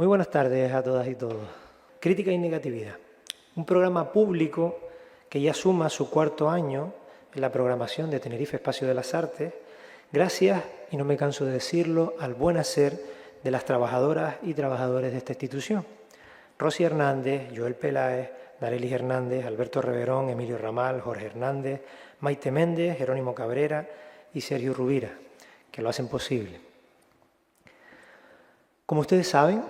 Muy buenas tardes a todas y todos. Crítica y negatividad. Un programa público que ya suma su cuarto año en la programación de Tenerife Espacio de las Artes, gracias, y no me canso de decirlo, al buen hacer de las trabajadoras y trabajadores de esta institución. Rosy Hernández, Joel Peláez, Darelis Hernández, Alberto Reverón, Emilio Ramal, Jorge Hernández, Maite Méndez, Jerónimo Cabrera y Sergio Rubira, que lo hacen posible. Como ustedes saben,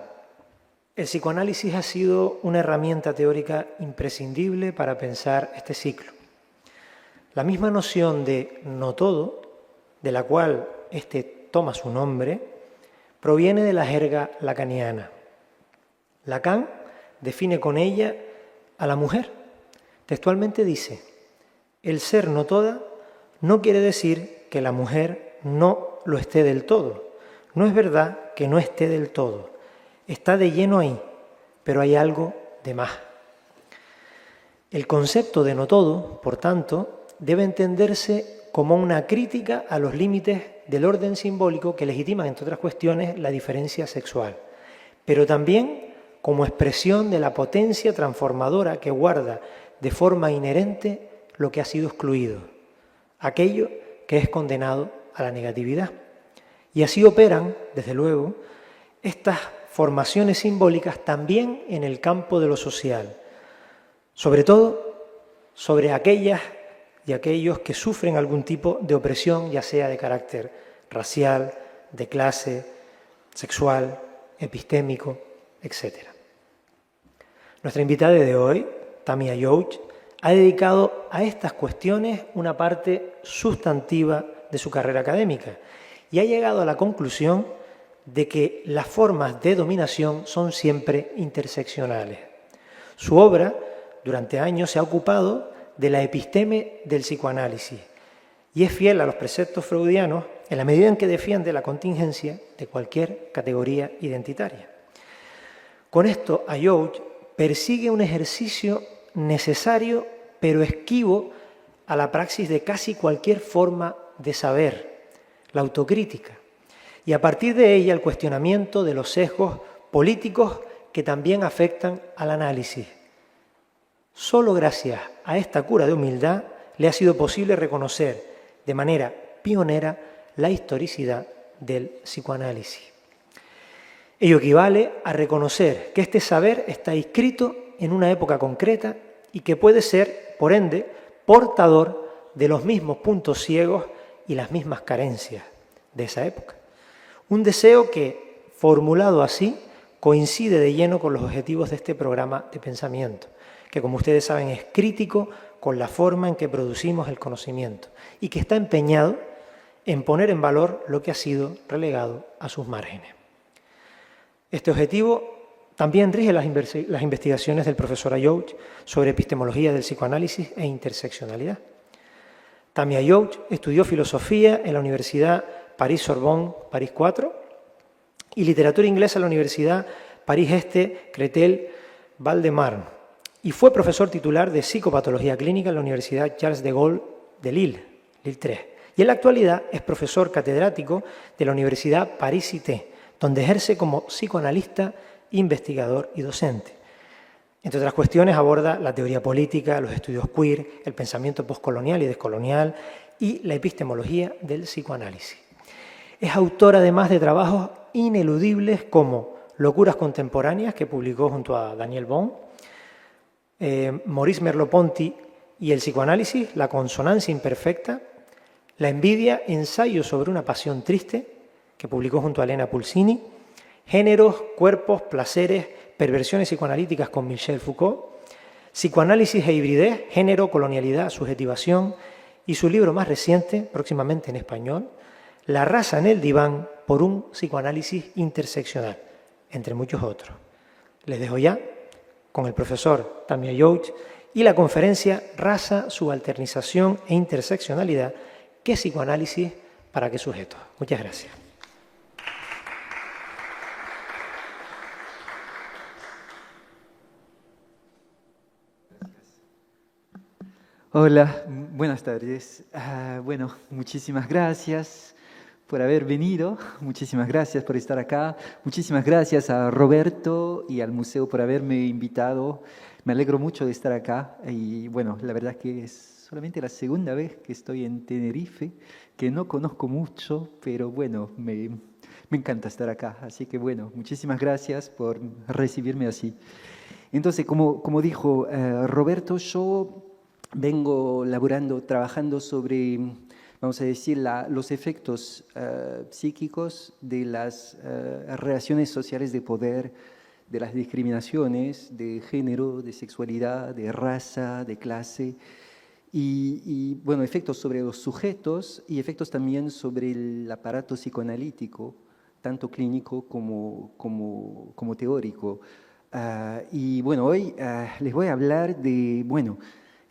el psicoanálisis ha sido una herramienta teórica imprescindible para pensar este ciclo. La misma noción de no todo, de la cual este toma su nombre, proviene de la jerga lacaniana. Lacan define con ella a la mujer. Textualmente dice: el ser no toda no quiere decir que la mujer no lo esté del todo. No es verdad que no esté del todo. Está de lleno ahí, pero hay algo de más. El concepto de no todo, por tanto, debe entenderse como una crítica a los límites del orden simbólico que legitiman, entre otras cuestiones, la diferencia sexual, pero también como expresión de la potencia transformadora que guarda de forma inherente lo que ha sido excluido, aquello que es condenado a la negatividad. Y así operan, desde luego, estas formaciones simbólicas también en el campo de lo social, sobre todo sobre aquellas y aquellos que sufren algún tipo de opresión, ya sea de carácter racial, de clase, sexual, epistémico, etc. Nuestra invitada de hoy, Tamia Youch, ha dedicado a estas cuestiones una parte sustantiva de su carrera académica y ha llegado a la conclusión de que las formas de dominación son siempre interseccionales. Su obra, durante años, se ha ocupado de la episteme del psicoanálisis y es fiel a los preceptos freudianos en la medida en que defiende la contingencia de cualquier categoría identitaria. Con esto, Youch persigue un ejercicio necesario pero esquivo a la praxis de casi cualquier forma de saber, la autocrítica, y a partir de ella el cuestionamiento de los sesgos políticos que también afectan al análisis. Solo gracias a esta cura de humildad le ha sido posible reconocer de manera pionera la historicidad del psicoanálisis. Ello equivale a reconocer que este saber está inscrito en una época concreta y que puede ser, por ende, portador de los mismos puntos ciegos y las mismas carencias de esa época. Un deseo que, formulado así, coincide de lleno con los objetivos de este programa de pensamiento, que, como ustedes saben, es crítico con la forma en que producimos el conocimiento y que está empeñado en poner en valor lo que ha sido relegado a sus márgenes. Este objetivo también rige las investigaciones del profesor Youch sobre epistemología del psicoanálisis e interseccionalidad. Tamia Youch estudió filosofía en la Universidad París-Sorbonne, París 4, y literatura inglesa en la Universidad París-Este, Créteil-Val-de-Marne, y fue profesor titular de psicopatología clínica en la Universidad Charles de Gaulle de Lille, Lille 3. Y en la actualidad es profesor catedrático de la Universidad París-Cité, donde ejerce como psicoanalista, investigador y docente. Entre otras cuestiones aborda la teoría política, los estudios queer, el pensamiento postcolonial y descolonial y la epistemología del psicoanálisis. Es autor además de trabajos ineludibles como Locuras contemporáneas, que publicó junto a Daniel Bohm, Maurice Merleau-Ponty y el psicoanálisis, la consonancia imperfecta, La envidia, ensayo sobre una pasión triste, que publicó junto a Elena Pulsini, Géneros, cuerpos, placeres, perversiones psicoanalíticas con Michel Foucault, Psicoanálisis e hibridez, género, colonialidad, subjetivación, y su libro más reciente, próximamente en español, La raza en el diván por un psicoanálisis interseccional, entre muchos otros. Les dejo ya con el profesor Tamia Youch y la conferencia Raza, subalternización e interseccionalidad, ¿qué psicoanálisis para qué sujetos? Muchas gracias. Hola, buenas tardes. Bueno, muchísimas gracias por haber venido, muchísimas gracias por estar acá, muchísimas gracias a Roberto y al museo por haberme invitado. Me alegro mucho de estar acá y bueno, la verdad que es solamente la segunda vez que estoy en Tenerife, que no conozco mucho, pero bueno, me encanta estar acá. Así que bueno, muchísimas gracias por recibirme así. Entonces, como dijo Roberto, yo vengo laborando, trabajando sobre, vamos a decir, los efectos psíquicos de las relaciones sociales de poder, de las discriminaciones de género, de sexualidad, de raza, de clase, bueno, efectos sobre los sujetos y efectos también sobre el aparato psicoanalítico, tanto clínico como teórico. Y bueno, hoy les voy a hablar de, bueno,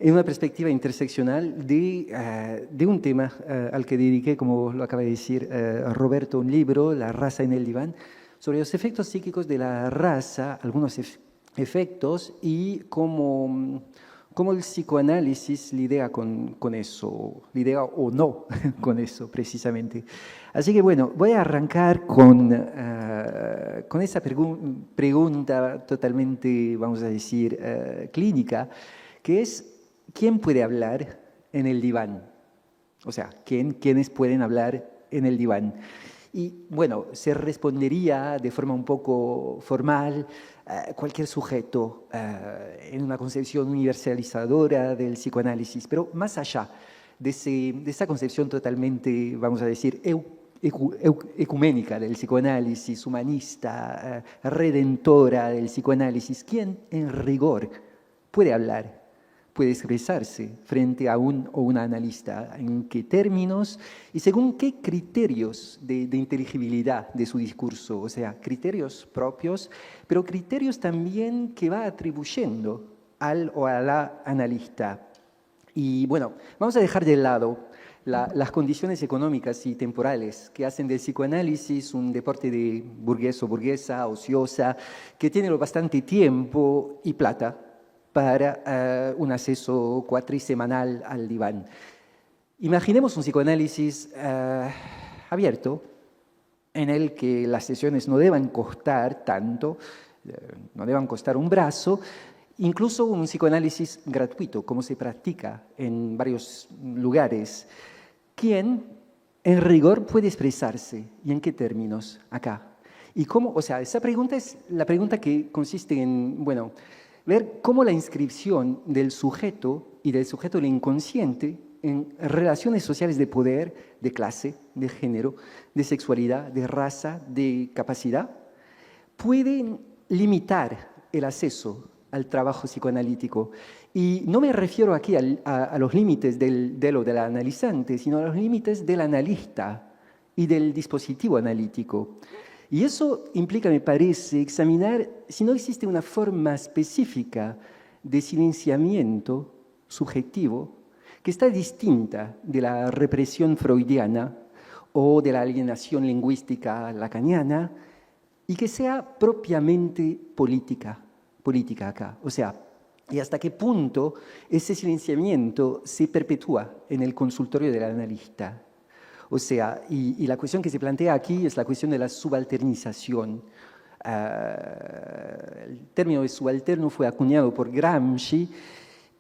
en una perspectiva interseccional de un tema al que dediqué, como lo acaba de decir Roberto, un libro, La raza en el diván, sobre los efectos psíquicos de la raza, algunos efectos y cómo el psicoanálisis lidia con eso, lidia o no con eso precisamente. Así que bueno, voy a arrancar con esa pregunta totalmente, vamos a decir, clínica, que es, ¿quién puede hablar en el diván? O sea, ¿quiénes pueden hablar en el diván? Y bueno, se respondería de forma un poco formal cualquier sujeto en una concepción universalizadora del psicoanálisis, pero más allá de esa concepción totalmente, vamos a decir, ecuménica del psicoanálisis, humanista, redentora del psicoanálisis, ¿quién en rigor puede hablar? Puede expresarse frente a un o una analista, en qué términos y según qué criterios de inteligibilidad de su discurso, o sea, criterios propios, pero criterios también que va atribuyendo al o a la analista. Y bueno, vamos a dejar de lado las condiciones económicas y temporales que hacen del psicoanálisis un deporte de burgués o burguesa, ociosa, que tiene bastante tiempo y plata para un acceso cuatrisemanal al diván. Imaginemos un psicoanálisis abierto, en el que las sesiones no deban costar tanto, no deban costar un brazo, incluso un psicoanálisis gratuito, como se practica en varios lugares. ¿Quién en rigor puede expresarse y en qué términos acá? Y cómo, o sea, esa pregunta es la pregunta que consiste en, bueno, ver cómo la inscripción del sujeto y del sujeto del inconsciente en relaciones sociales de poder, de clase, de género, de sexualidad, de raza, de capacidad, pueden limitar el acceso al trabajo psicoanalítico. Y no me refiero aquí a los límites del o del analizante, sino a los límites del analista y del dispositivo analítico. Y eso implica, me parece, examinar si no existe una forma específica de silenciamiento subjetivo que está distinta de la represión freudiana o de la alienación lingüística lacaniana y que sea propiamente política acá. O sea, y hasta qué punto ese silenciamiento se perpetúa en el consultorio del analista. O sea, y la cuestión que se plantea aquí es la cuestión de la subalternización. El término de subalterno fue acuñado por Gramsci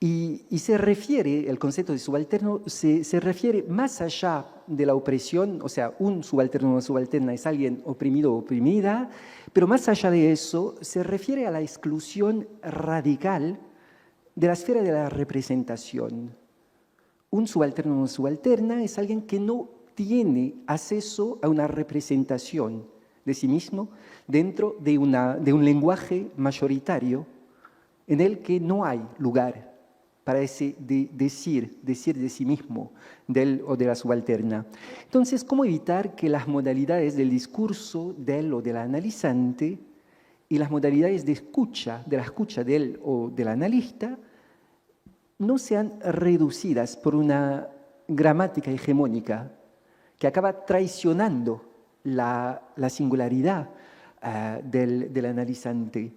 y se refiere, el concepto de subalterno se refiere más allá de la opresión, o sea, un subalterno o una subalterna es alguien oprimido o oprimida, pero más allá de eso se refiere a la exclusión radical de la esfera de la representación. Un subalterno o una subalterna es alguien que no tiene acceso a una representación de sí mismo dentro de un lenguaje mayoritario en el que no hay lugar para decir de sí mismo, del o de la subalterna. Entonces, ¿cómo evitar que las modalidades del discurso del o del analizante y las modalidades de la escucha del o del analista no sean reducidas por una gramática hegemónica que acaba traicionando la singularidad del analizante?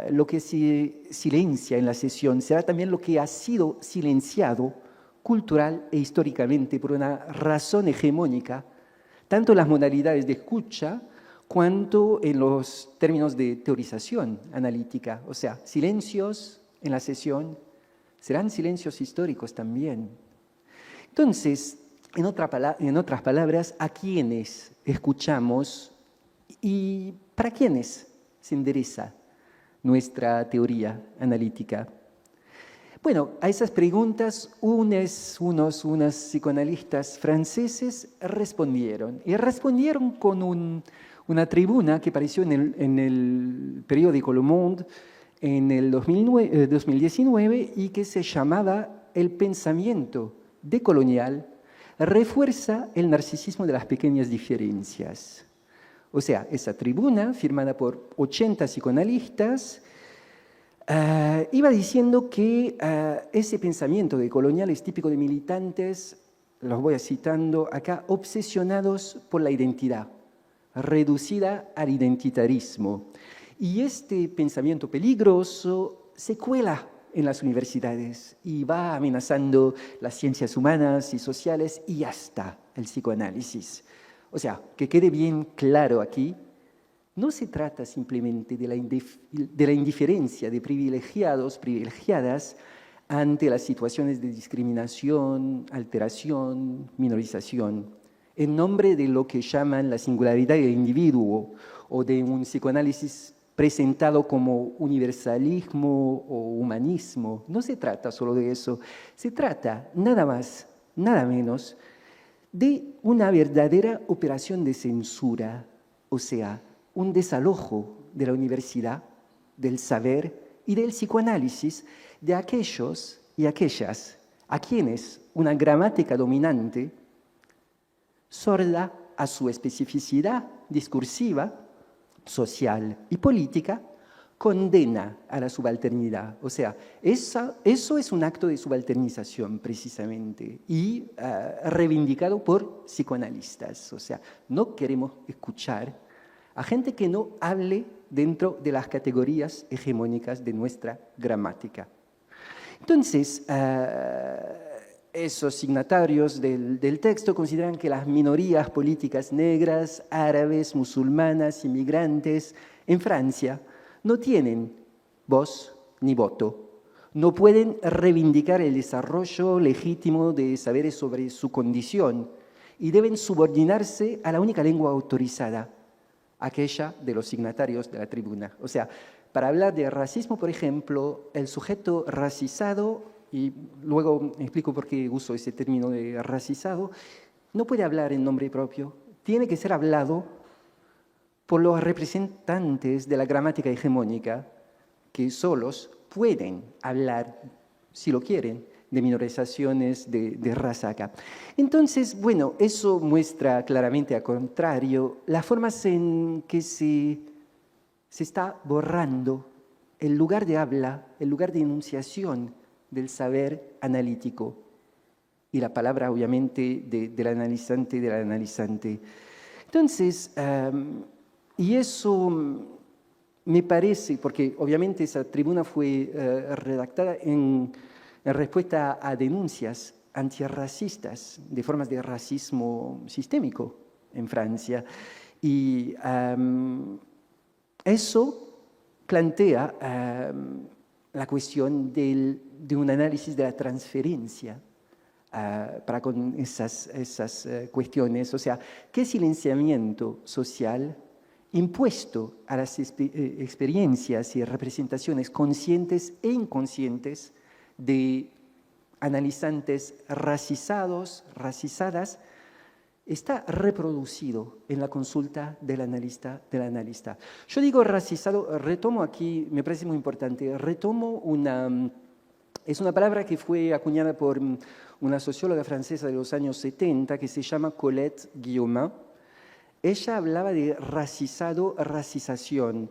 Lo que se silencia en la sesión será también lo que ha sido silenciado cultural e históricamente por una razón hegemónica tanto en las modalidades de escucha cuanto en los términos de teorización analítica. O sea, silencios en la sesión serán silencios históricos también. Entonces, en otras palabras, ¿a quiénes escuchamos y para quiénes se endereza nuestra teoría analítica? Bueno, a esas preguntas unos psicoanalistas franceses respondieron. Y respondieron con una tribuna que apareció en el periódico Le Monde en el 2019 y que se llamaba El pensamiento decolonial refuerza el narcisismo de las pequeñas diferencias. O sea, esa tribuna, firmada por 80 psicoanalistas, iba diciendo que ese pensamiento decolonial es típico de militantes, los voy citando acá, obsesionados por la identidad, reducida al identitarismo. Y este pensamiento peligroso se cuela en las universidades y va amenazando las ciencias humanas y sociales y hasta el psicoanálisis. O sea, que quede bien claro aquí, no se trata simplemente de la indiferencia de privilegiados, privilegiadas, ante las situaciones de discriminación, alteración, minorización, en nombre de lo que llaman la singularidad del individuo o de un psicoanálisis presentado como universalismo o humanismo. No se trata solo de eso, se trata nada más, nada menos, de una verdadera operación de censura, o sea, un desalojo de la universidad, del saber y del psicoanálisis de aquellos y aquellas a quienes una gramática dominante, sorda a su especificidad discursiva, social y política, condena a la subalternidad. O sea, eso es un acto de subalternización precisamente y reivindicado por psicoanalistas. O sea, no queremos escuchar a gente que no hable dentro de las categorías hegemónicas de nuestra gramática. Entonces, esos signatarios del texto consideran que las minorías políticas negras, árabes, musulmanas, inmigrantes en Francia no tienen voz ni voto. No pueden reivindicar el desarrollo legítimo de saberes sobre su condición y deben subordinarse a la única lengua autorizada, aquella de los signatarios de la tribuna. O sea, para hablar de racismo, por ejemplo, el sujeto racizado, y luego explico por qué uso ese término de racizado, no puede hablar en nombre propio, tiene que ser hablado por los representantes de la gramática hegemónica, que solos pueden hablar, si lo quieren, de minorizaciones de raza acá. Entonces, bueno, eso muestra claramente, al contrario, las formas en que se está borrando el lugar de habla, el lugar de enunciación del saber analítico y la palabra, obviamente, del analizante. Entonces, y eso me parece, porque obviamente esa tribuna fue redactada en respuesta a denuncias antirracistas de formas de racismo sistémico en Francia. Y eso plantea la cuestión de un análisis de la transferencia para con esas cuestiones. O sea, ¿qué silenciamiento social impuesto a las experiencias y representaciones conscientes e inconscientes de analizantes racizados, racizadas, está reproducido en la consulta del analista. Yo digo racizado, retomo aquí, me parece muy importante, es una palabra que fue acuñada por una socióloga francesa de los años 70 que se llama Colette Guillaumin. Ella hablaba de racizado, racización.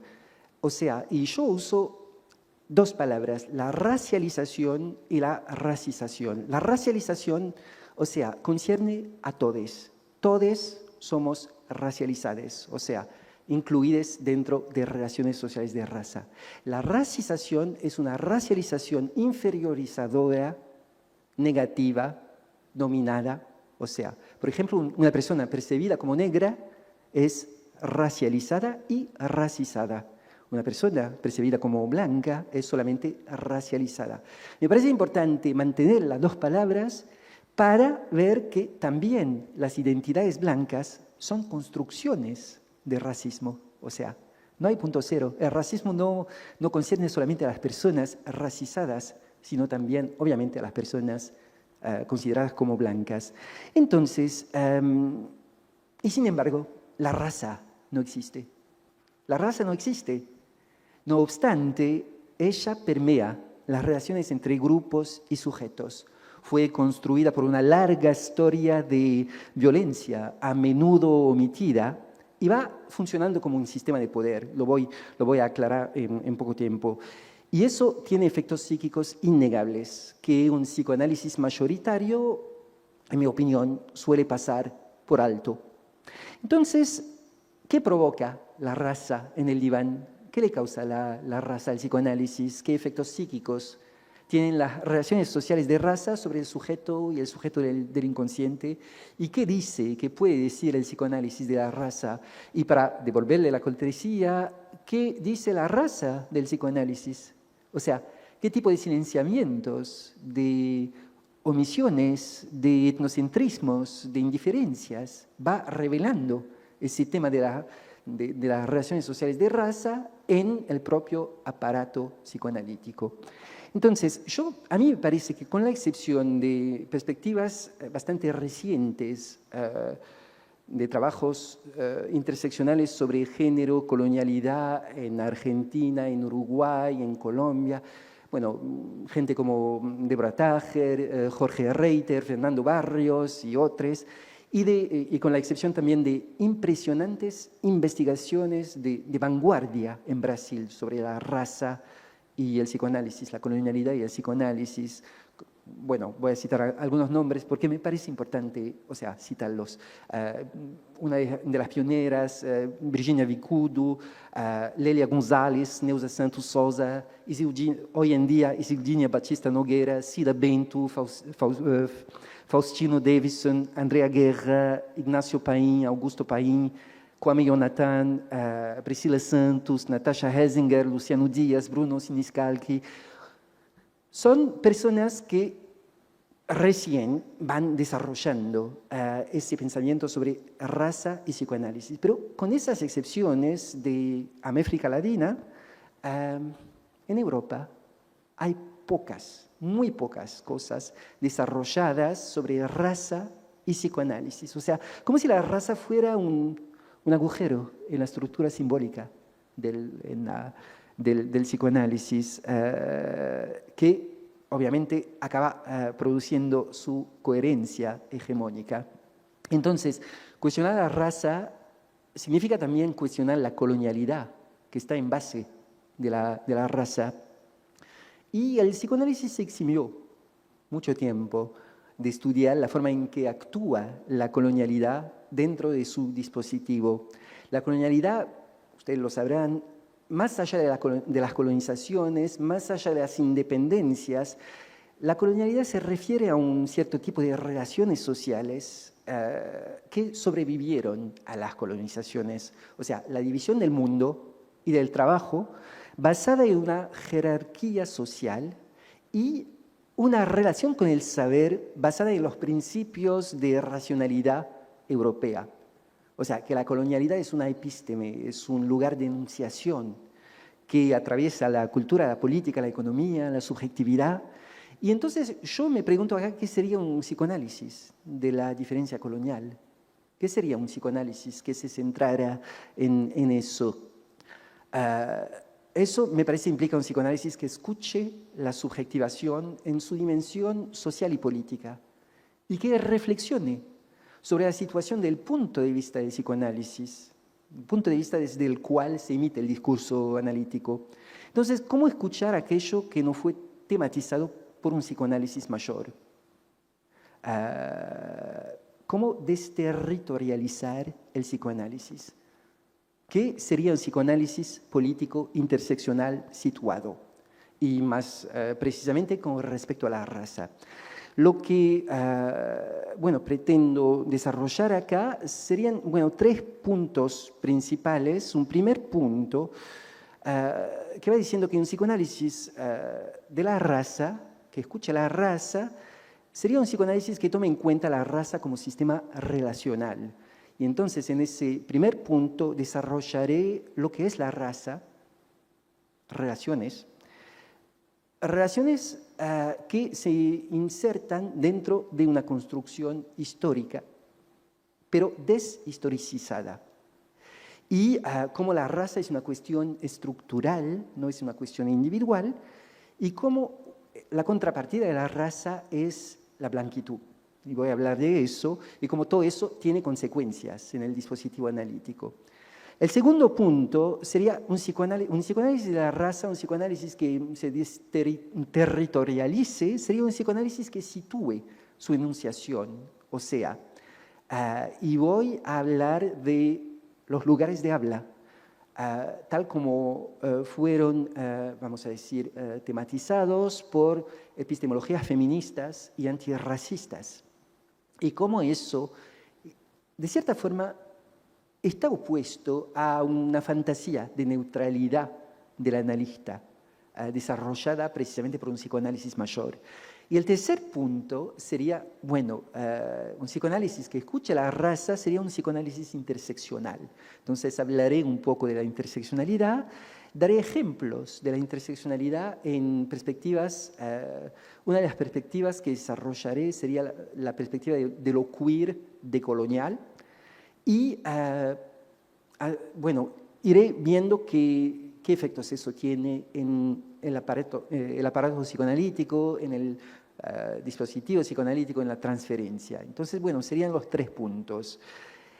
O sea, y yo uso dos palabras, la racialización y la racización. La racialización, o sea, concierne a todes. Todes somos racializados, o sea, incluidos dentro de relaciones sociales de raza. La racización es una racialización inferiorizadora, negativa, dominada O sea, por ejemplo, una persona percibida como negra es racializada y racizada. Una persona percibida como blanca es solamente racializada. Me parece importante mantener las dos palabras para ver que también las identidades blancas son construcciones de racismo. O sea, no hay punto cero. El racismo no concierne solamente a las personas racizadas, sino también, obviamente, a las personas consideradas como blancas. Entonces, y sin embargo, la raza no existe. La raza no existe. No obstante, ella permea las relaciones entre grupos y sujetos. Fue construida por una larga historia de violencia, a menudo omitida, y va funcionando como un sistema de poder. Lo voy a aclarar en poco tiempo. Y eso tiene efectos psíquicos innegables, que un psicoanálisis mayoritario, en mi opinión, suele pasar por alto. Entonces, ¿qué provoca la raza en el diván? ¿Qué le causa la raza al psicoanálisis? ¿Qué efectos psíquicos tienen las relaciones sociales de raza sobre el sujeto y el sujeto del inconsciente? ¿Y qué dice, qué puede decir el psicoanálisis de la raza? Y para devolverle la cortesía, ¿qué dice la raza del psicoanálisis? O sea, ¿qué tipo de silenciamientos, de omisiones, de etnocentrismos, de indiferencias va revelando ese tema de las relaciones sociales de raza en el propio aparato psicoanalítico? Entonces, a mí me parece que con la excepción de perspectivas bastante recientes, de trabajos interseccionales sobre género, colonialidad en Argentina, en Uruguay, en Colombia, bueno, gente como Deborah Tager, Jorge Reiter, Fernando Barrios y otros, y con la excepción también de impresionantes investigaciones de vanguardia en Brasil sobre la raza y el psicoanálisis, la colonialidad y el psicoanálisis. Bueno, voy a citar algunos nombres porque me parece importante, o sea, citarlos. Una de las pioneras, Virginia Vicudo, Lélia González, Neuza Santos Souza, hoy en día Isildinha Batista Nogueira, Cida Bento, Faustino Davidson, Andrea Guerra, Ignacio Paim, Augusto Paim, Kwame Jonathan, Priscila Santos, Natasha Hessinger, Luciano Dias, Bruno Siniscalchi. Son personas que recién van desarrollando ese pensamiento sobre raza y psicoanálisis. Pero con esas excepciones de América Latina, en Europa hay pocas, muy pocas cosas desarrolladas sobre raza y psicoanálisis. O sea, como si la raza fuera un agujero en la estructura simbólica del psicoanálisis, que obviamente acaba produciendo su coherencia hegemónica. Entonces, cuestionar la raza significa también cuestionar la colonialidad que está en base de la raza. Y el psicoanálisis se eximió mucho tiempo de estudiar la forma en que actúa la colonialidad dentro de su dispositivo. La colonialidad, ustedes lo sabrán, más allá de las colonizaciones, más allá de las independencias, la colonialidad se refiere a un cierto tipo de relaciones sociales que sobrevivieron a las colonizaciones. O sea, la división del mundo y del trabajo basada en una jerarquía social y una relación con el saber basada en los principios de racionalidad europea. O sea, que la colonialidad es una epísteme, es un lugar de enunciación que atraviesa la cultura, la política, la economía, la subjetividad. Y entonces yo me pregunto acá, ¿qué sería un psicoanálisis de la diferencia colonial? ¿Qué sería un psicoanálisis que se centrara en eso? Eso me parece implica un psicoanálisis que escuche la subjetivación en su dimensión social y política y que reflexione sobre la situación del punto de vista del psicoanálisis, el punto de vista desde el cual se emite el discurso analítico. Entonces, ¿cómo escuchar aquello que no fue tematizado por un psicoanálisis mayor? ¿Cómo desterritorializar el psicoanálisis? ¿Qué sería un psicoanálisis político interseccional situado? Y más precisamente con respecto a la raza. Lo que, bueno, pretendo desarrollar acá serían, bueno, 3 puntos principales. Un primer punto que va diciendo que un psicoanálisis de la raza, que escucha la raza, sería un psicoanálisis que tome en cuenta la raza como sistema relacional. Y entonces, en ese primer punto, desarrollaré lo que es la raza, relaciones que se insertan dentro de una construcción histórica, pero deshistoricizada. Y como la raza es una cuestión estructural, no es una cuestión individual, y como la contrapartida de la raza es la blanquitud. Y voy a hablar de eso, y como todo eso tiene consecuencias en el dispositivo analítico. El segundo punto sería un psicoanálisis de la raza, un psicoanálisis que se territorialice, sería un psicoanálisis que sitúe su enunciación, o sea, y voy a hablar de los lugares de habla, tal como fueron, vamos a decir, tematizados por epistemologías feministas y antirracistas, y cómo eso, de cierta forma, está opuesto a una fantasía de neutralidad del analista, desarrollada precisamente por un psicoanálisis mayor. Y el tercer punto sería, bueno, un psicoanálisis que escuche la raza sería un psicoanálisis interseccional. Entonces hablaré un poco de la interseccionalidad, daré ejemplos de la interseccionalidad en perspectivas. Una de las perspectivas que desarrollaré sería la perspectiva de lo queer decolonial. Y, bueno, iré viendo qué efectos eso tiene en el aparato psicoanalítico, en el dispositivo psicoanalítico, en la transferencia. Entonces, bueno, serían los 3 puntos.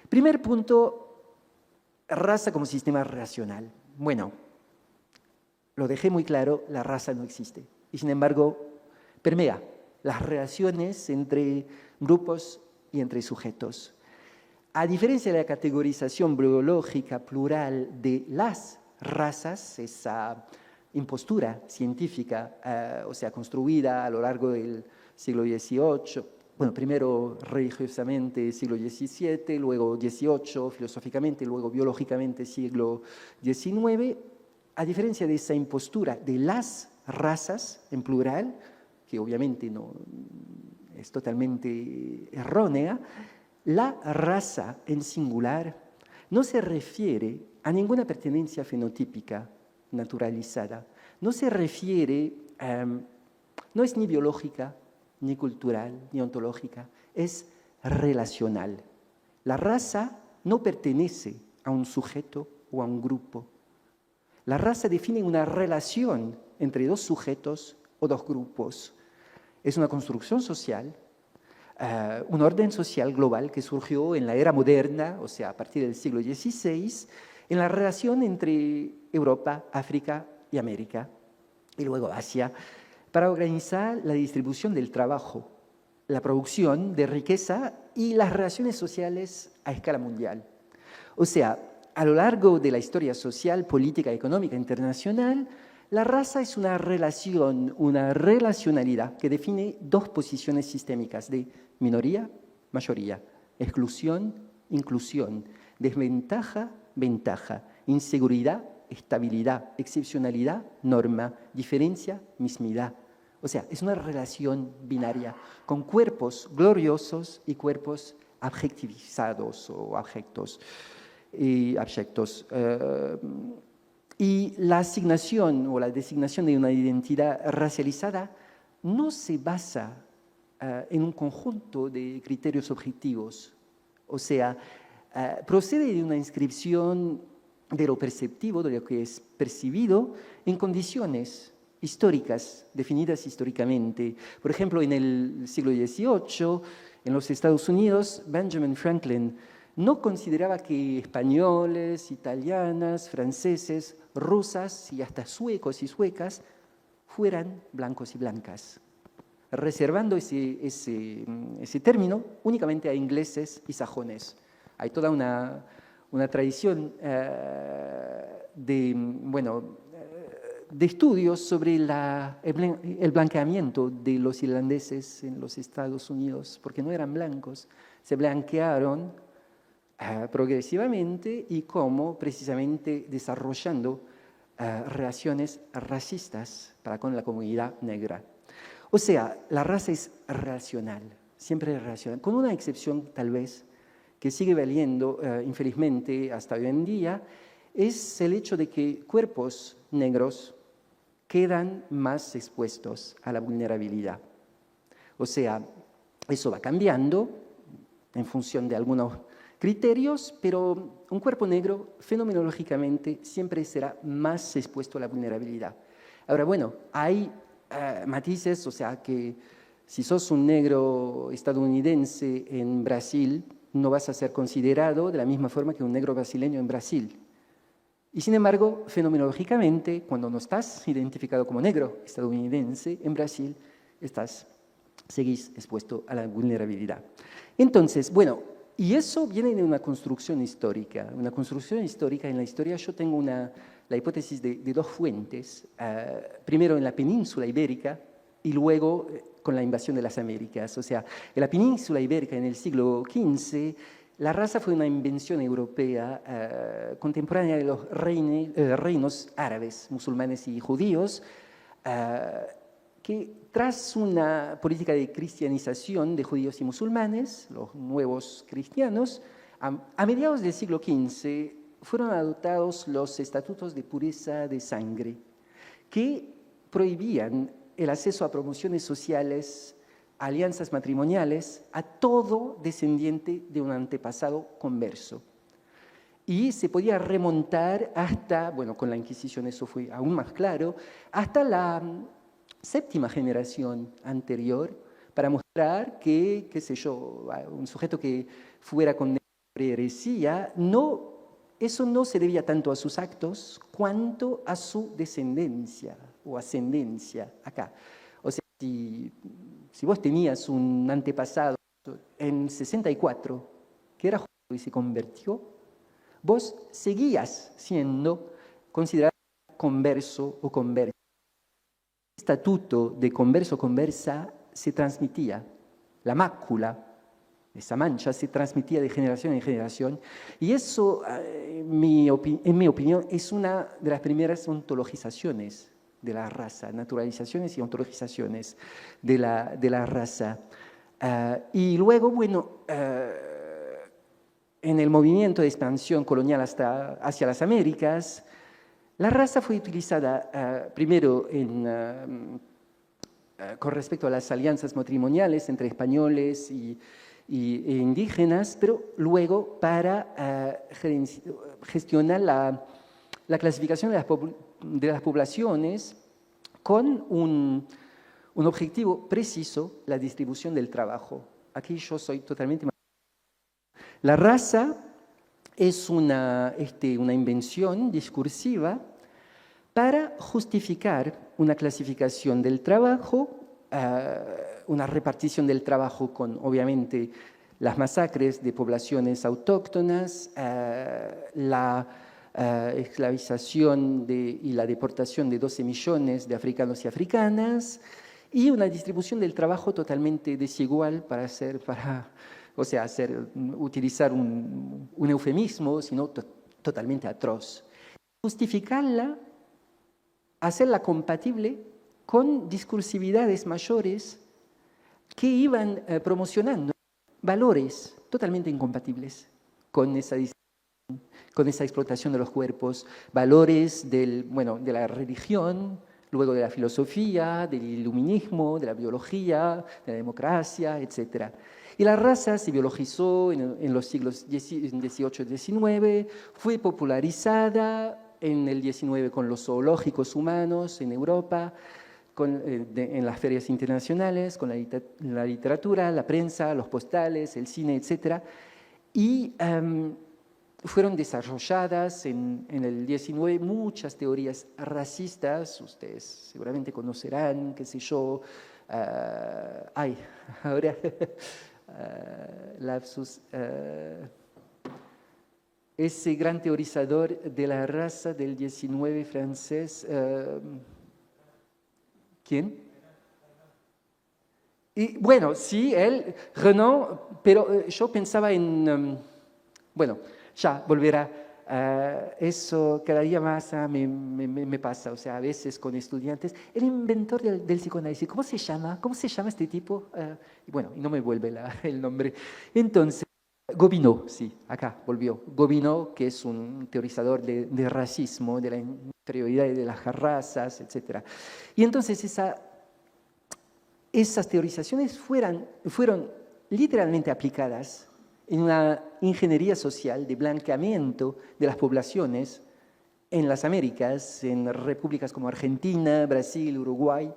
Primer punto, raza como sistema racional. Bueno, lo dejé muy claro, la raza no existe. Y sin embargo, permea las relaciones entre grupos y entre sujetos. A diferencia de la categorización biológica plural de las razas, esa impostura científica, o sea, construida a lo largo del siglo XVIII, bueno, primero religiosamente siglo XVII, luego XVIII, filosóficamente, luego biológicamente siglo XIX, a diferencia de esa impostura de las razas en plural, que obviamente no es totalmente errónea, la raza en singular no se refiere a ninguna pertenencia fenotípica naturalizada, no se refiere, no es ni biológica, ni cultural, ni ontológica, es relacional. La raza no pertenece a un sujeto o a un grupo. La raza define una relación entre 2 sujetos o 2 grupos. Es una construcción social, un orden social global que surgió en la era moderna, o sea, a partir del siglo XVI, en la relación entre Europa, África y América, y luego Asia, para organizar la distribución del trabajo, la producción de riqueza y las relaciones sociales a escala mundial. O sea, a lo largo de la historia social, política, económica internacional, la raza es una relación, una relacionalidad que define 2 posiciones sistémicas de minoría, mayoría, exclusión, inclusión, desventaja, ventaja, inseguridad, estabilidad, excepcionalidad, norma, diferencia, mismidad. O sea, es una relación binaria con cuerpos gloriosos y cuerpos adjetivizados o abyectos. Y la asignación o la designación de una identidad racializada no se basa en un conjunto de criterios objetivos, o sea, procede de una inscripción de lo perceptivo, de lo que es percibido, en condiciones históricas, definidas históricamente. Por ejemplo, en el siglo XVIII, en los Estados Unidos, Benjamin Franklin no consideraba que españoles, italianas, franceses, rusas y hasta suecos y suecas fueran blancos y blancas, reservando ese término únicamente a ingleses y sajones. Hay toda una tradición de estudios sobre el blanqueamiento de los irlandeses en los Estados Unidos, porque no eran blancos, se blanquearon progresivamente y cómo precisamente desarrollando relaciones racistas para con la comunidad negra. O sea, la raza es racional, siempre es racional, con una excepción tal vez que sigue valiendo infelizmente hasta hoy en día, es el hecho de que cuerpos negros quedan más expuestos a la vulnerabilidad. O sea, eso va cambiando en función de algunos criterios, pero un cuerpo negro fenomenológicamente siempre será más expuesto a la vulnerabilidad. Ahora, bueno, hay matices, o sea que si sos un negro estadounidense en Brasil, no vas a ser considerado de la misma forma que un negro brasileño en Brasil. Y sin embargo, fenomenológicamente, cuando no estás identificado como negro estadounidense en Brasil, seguís expuesto a la vulnerabilidad. Entonces, bueno, y eso viene de una construcción histórica. Una construcción histórica, en la historia yo tengo la hipótesis de dos fuentes. Primero en la península ibérica y luego con la invasión de las Américas. O sea, en la península ibérica en el siglo XV, la raza fue una invención europea contemporánea de los reinos árabes, musulmanes y judíos, que tras una política de cristianización de judíos y musulmanes, los nuevos cristianos, a mediados del siglo XV fueron adoptados los estatutos de pureza de sangre, que prohibían el acceso a promociones sociales, alianzas matrimoniales, a todo descendiente de un antepasado converso. Y se podía remontar hasta, bueno, con la Inquisición eso fue aún más claro, hasta la séptima generación anterior, para mostrar que, qué sé yo, un sujeto que fuera condenado por heresía, eso no se debía tanto a sus actos, cuanto a su descendencia o ascendencia acá. O sea, si vos tenías un antepasado en 64 que era judío y se convirtió, vos seguías siendo considerado converso o conversa. El estatuto de converso o conversa se transmitía, la mácula, esa mancha se transmitía de generación en generación, y eso, en mi opinión, es una de las primeras ontologizaciones de la raza, naturalizaciones y ontologizaciones de la raza. Y luego, bueno, en el movimiento de expansión colonial hacia las Américas, la raza fue utilizada primero con respecto a las alianzas matrimoniales entre españoles e indígenas, pero luego para gestionar la clasificación de las poblaciones con un objetivo preciso, la distribución del trabajo. Aquí yo soy totalmente... La raza es una invención discursiva para justificar una clasificación del trabajo, una repartición del trabajo con, obviamente, las masacres de poblaciones autóctonas, la esclavización y la deportación de 12 millones de africanos y africanas, y una distribución del trabajo totalmente desigual utilizar un eufemismo, sino totalmente atroz. Justificarla, hacerla compatible con discursividades mayores que iban promocionando valores totalmente incompatibles con esa explotación de los cuerpos, valores de la religión, luego de la filosofía, del iluminismo, de la biología, de la democracia, etc. Y la raza se biologizó en los siglos XVIII y XIX, fue popularizada en el XIX con los zoológicos humanos en Europa, en las ferias internacionales, con la literatura, la prensa, los postales, el cine, etc. Y fueron desarrolladas en el XIX muchas teorías racistas, ustedes seguramente conocerán, qué sé yo, lapsus, ese gran teorizador de la raza del 19 francés, ¿quién? Y bueno, sí, él, Renan, pero yo pensaba en, bueno, ya volverá. Eso cada día más me pasa, o sea, a veces con estudiantes, el inventor del psicoanálisis, ¿cómo se llama? ¿Cómo se llama este tipo? Y bueno, y no me vuelve el nombre. Entonces, Gobineau, sí, acá volvió. Gobineau, que es un teorizador de racismo, de la inferioridad de las razas, etc. Y entonces esas teorizaciones fueron literalmente aplicadas en una ingeniería social de blanqueamiento de las poblaciones en las Américas, en repúblicas como Argentina, Brasil, Uruguay.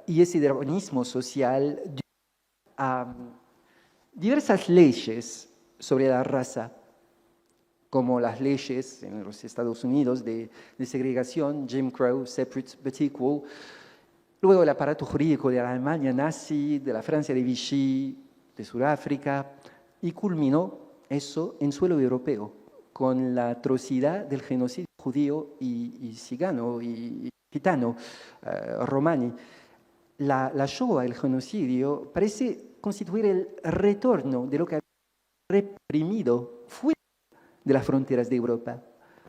Y ese darwinismo social dio a diversas leyes sobre la raza, como las leyes en los Estados Unidos de segregación, Jim Crow, separate but equal, luego el aparato jurídico de la Alemania nazi, de la Francia de Vichy, de Sudáfrica, y culminó eso en suelo europeo, con la atrocidad del genocidio judío y cigano y gitano, romani. La Shoah, el genocidio, parece constituir el retorno de lo que había reprimido fuera de las fronteras de Europa.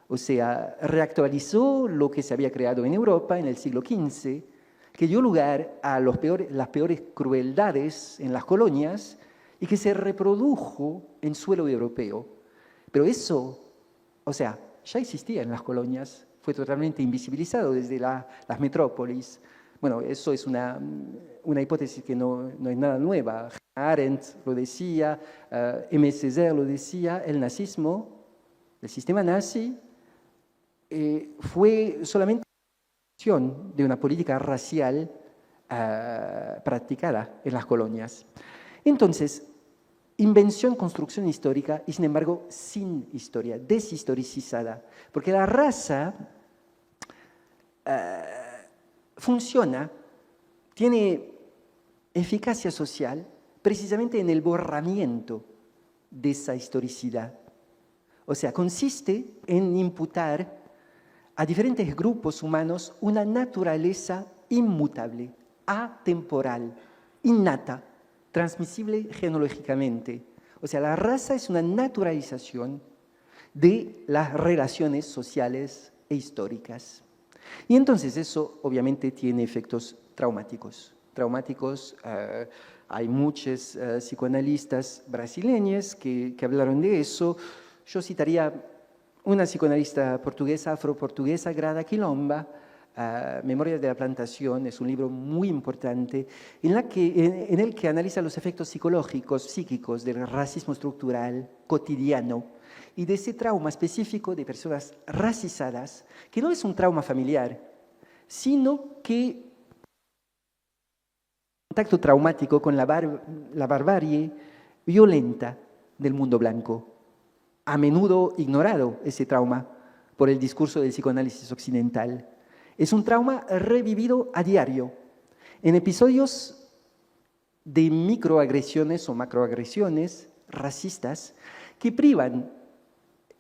O sea, reactualizó lo que se había creado en Europa en el siglo XV, que dio lugar a las peores crueldades en las colonias y que se reprodujo en suelo europeo. Pero eso, o sea, ya existía en las colonias, fue totalmente invisibilizado desde las metrópolis. Bueno, eso es una hipótesis que no es nada nueva. Hannah Arendt lo decía, M. Césaire lo decía, el nazismo, el sistema nazi, fue solamente de una política racial practicada en las colonias. Entonces, invención, construcción histórica y sin embargo sin historia, deshistoricizada, porque la raza funciona, tiene eficacia social precisamente en el borramiento de esa historicidad. O sea, consiste en imputar a diferentes grupos humanos una naturaleza inmutable, atemporal, innata, transmisible genológicamente. O sea, la raza es una naturalización de las relaciones sociales e históricas. Y entonces eso obviamente tiene efectos traumáticos. Hay muchos psicoanalistas brasileños que hablaron de eso. Yo citaría una psicoanalista portuguesa, afroportuguesa, Grada Quilomba, Memorias de la Plantación, es un libro muy importante en el que analiza los efectos psicológicos, psíquicos del racismo estructural cotidiano y de ese trauma específico de personas racizadas, que no es un trauma familiar, sino que contacto traumático con la barbarie violenta del mundo blanco. A menudo ignorado ese trauma por el discurso del psicoanálisis occidental. Es un trauma revivido a diario, en episodios de microagresiones o macroagresiones racistas que privan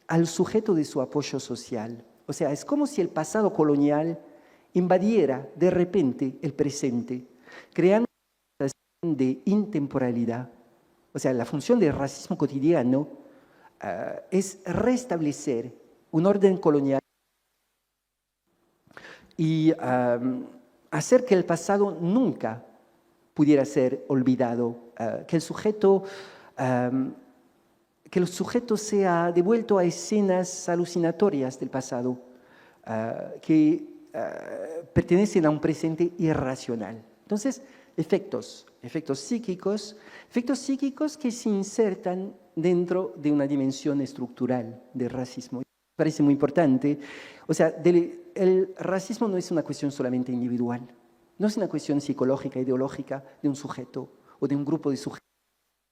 al sujeto de su apoyo social. O sea, es como si el pasado colonial invadiera de repente el presente, creando una sensación de intemporalidad. O sea, la función del racismo cotidiano es restablecer un orden colonial y hacer que el pasado nunca pudiera ser olvidado, que el sujeto sea devuelto a escenas alucinatorias del pasado que pertenecen a un presente irracional. Entonces, efectos psíquicos que se insertan dentro de una dimensión estructural del racismo. Me parece muy importante. O sea, el racismo no es una cuestión solamente individual, no es una cuestión psicológica, ideológica de un sujeto o de un grupo de sujetos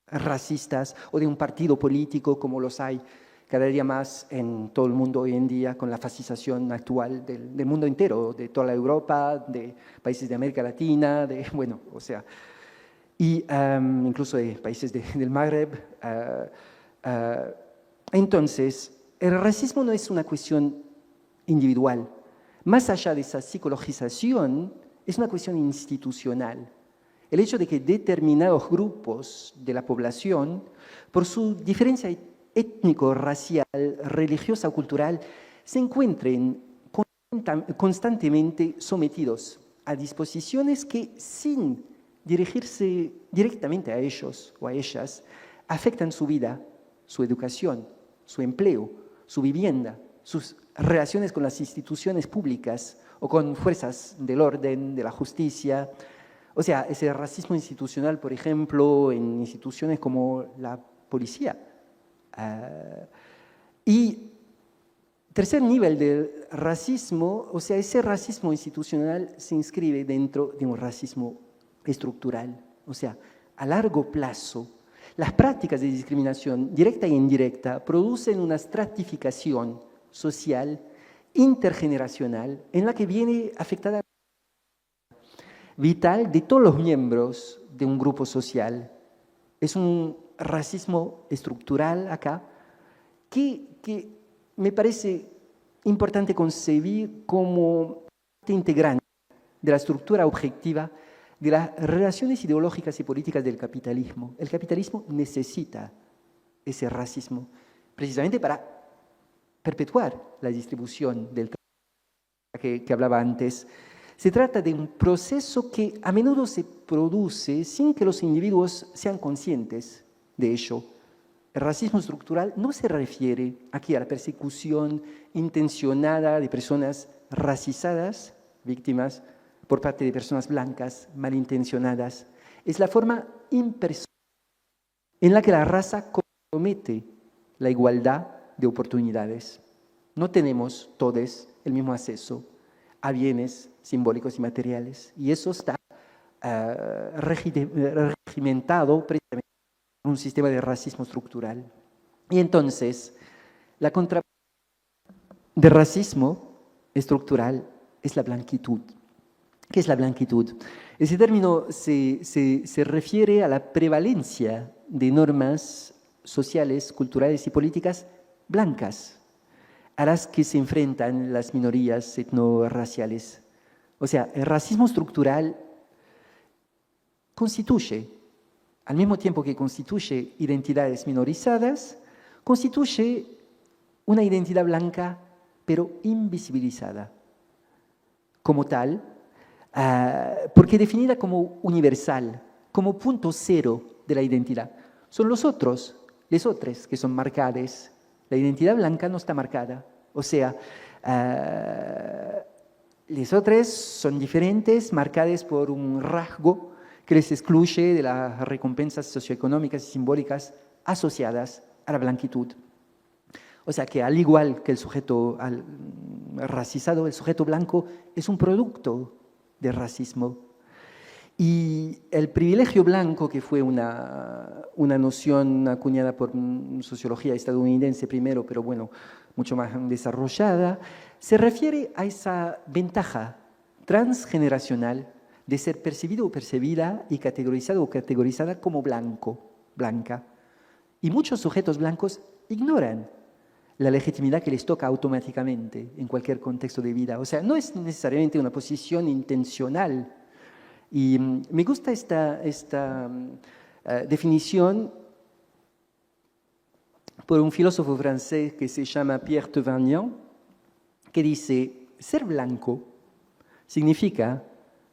racistas o de un partido político como los hay cada día más en todo el mundo hoy en día con la fascización actual del mundo entero, de toda la Europa, de países de América Latina, y incluso de países del Magreb. Entonces, el racismo no es una cuestión individual. Más allá de esa psicologización, es una cuestión institucional. El hecho de que determinados grupos de la población, por su diferencia étnico, racial, religiosa o cultural, se encuentren constantemente sometidos a disposiciones que, sin dirigirse directamente a ellos o a ellas, afectan su vida, su educación, su empleo, su vivienda, sus relaciones con las instituciones públicas o con fuerzas del orden, de la justicia. O sea, ese racismo institucional, por ejemplo, en instituciones como la policía. Y tercer nivel del racismo, o sea, ese racismo institucional se inscribe dentro de un racismo estructural. O sea, a largo plazo, las prácticas de discriminación directa e indirecta producen una estratificación social intergeneracional en la que viene afectada vital de todos los miembros de un grupo social. Es un racismo estructural acá que me parece importante concebir como parte integrante de la estructura objetiva de las relaciones ideológicas y políticas del capitalismo. El capitalismo necesita ese racismo precisamente para perpetuar la distribución del trabajo que hablaba antes. Se trata de un proceso que a menudo se produce sin que los individuos sean conscientes de ello. El racismo estructural no se refiere aquí a la persecución intencionada de personas racizadas, víctimas, por parte de personas blancas, malintencionadas. Es la forma impersonal en la que la raza compromete la igualdad de oportunidades. No tenemos todos el mismo acceso a bienes simbólicos y materiales, y eso está regimentado precisamente por un sistema de racismo estructural. Y entonces, la contraparte del racismo estructural es la blanquitud. ¿Qué es la blanquitud? Ese término se refiere a la prevalencia de normas sociales, culturales y políticas blancas a las que se enfrentan las minorías etnorraciales. O sea, el racismo estructural constituye, al mismo tiempo que constituye identidades minorizadas, constituye una identidad blanca, pero invisibilizada. Como tal, porque definida como universal, como punto cero de la identidad. Son los otros, les otros, que son marcados. La identidad blanca no está marcada. O sea, les otros son diferentes, marcados por un rasgo que les excluye de las recompensas socioeconómicas y simbólicas asociadas a la blanquitud. O sea que al igual que el sujeto racizado, el sujeto blanco es un producto de racismo. Y el privilegio blanco, que fue una noción acuñada por sociología estadounidense primero, pero bueno, mucho más desarrollada, se refiere a esa ventaja transgeneracional de ser percibido o percibida y categorizado o categorizada como blanco, blanca. Y muchos sujetos blancos ignoran la legitimidad que les toca automáticamente en cualquier contexto de vida. O sea, no es necesariamente una posición intencional. Y me gusta esta definición por un filósofo francés que se llama Pierre Tavernier, que dice, ser blanco significa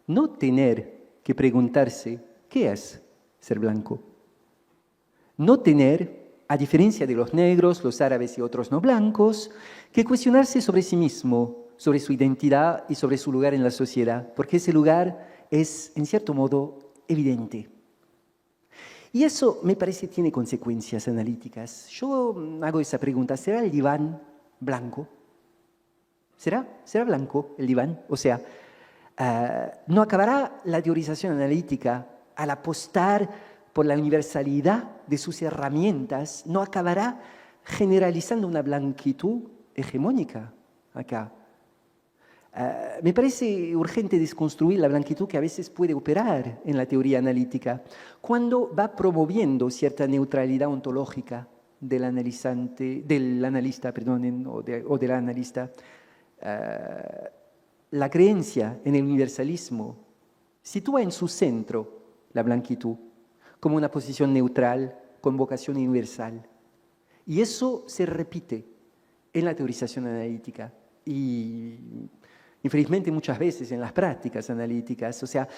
no tener que preguntarse qué es ser blanco. No tener, a diferencia de los negros, los árabes y otros no blancos, que cuestionarse sobre sí mismo, sobre su identidad y sobre su lugar en la sociedad, porque ese lugar es, en cierto modo, evidente. Y eso, me parece, tiene consecuencias analíticas. Yo hago esa pregunta, ¿será el diván blanco? ¿Será blanco el diván? O sea, ¿no acabará la teorización analítica al apostar por la universalidad de sus herramientas? ¿No acabará generalizando una blanquitud hegemónica acá? Me parece urgente desconstruir la blanquitud que a veces puede operar en la teoría analítica cuando va promoviendo cierta neutralidad ontológica del analista, perdón, o del analista, la creencia en el universalismo sitúa en su centro la blanquitud como una posición neutral con vocación universal. Y eso se repite en la teorización analítica y, infelizmente, muchas veces en las prácticas analíticas. O sea,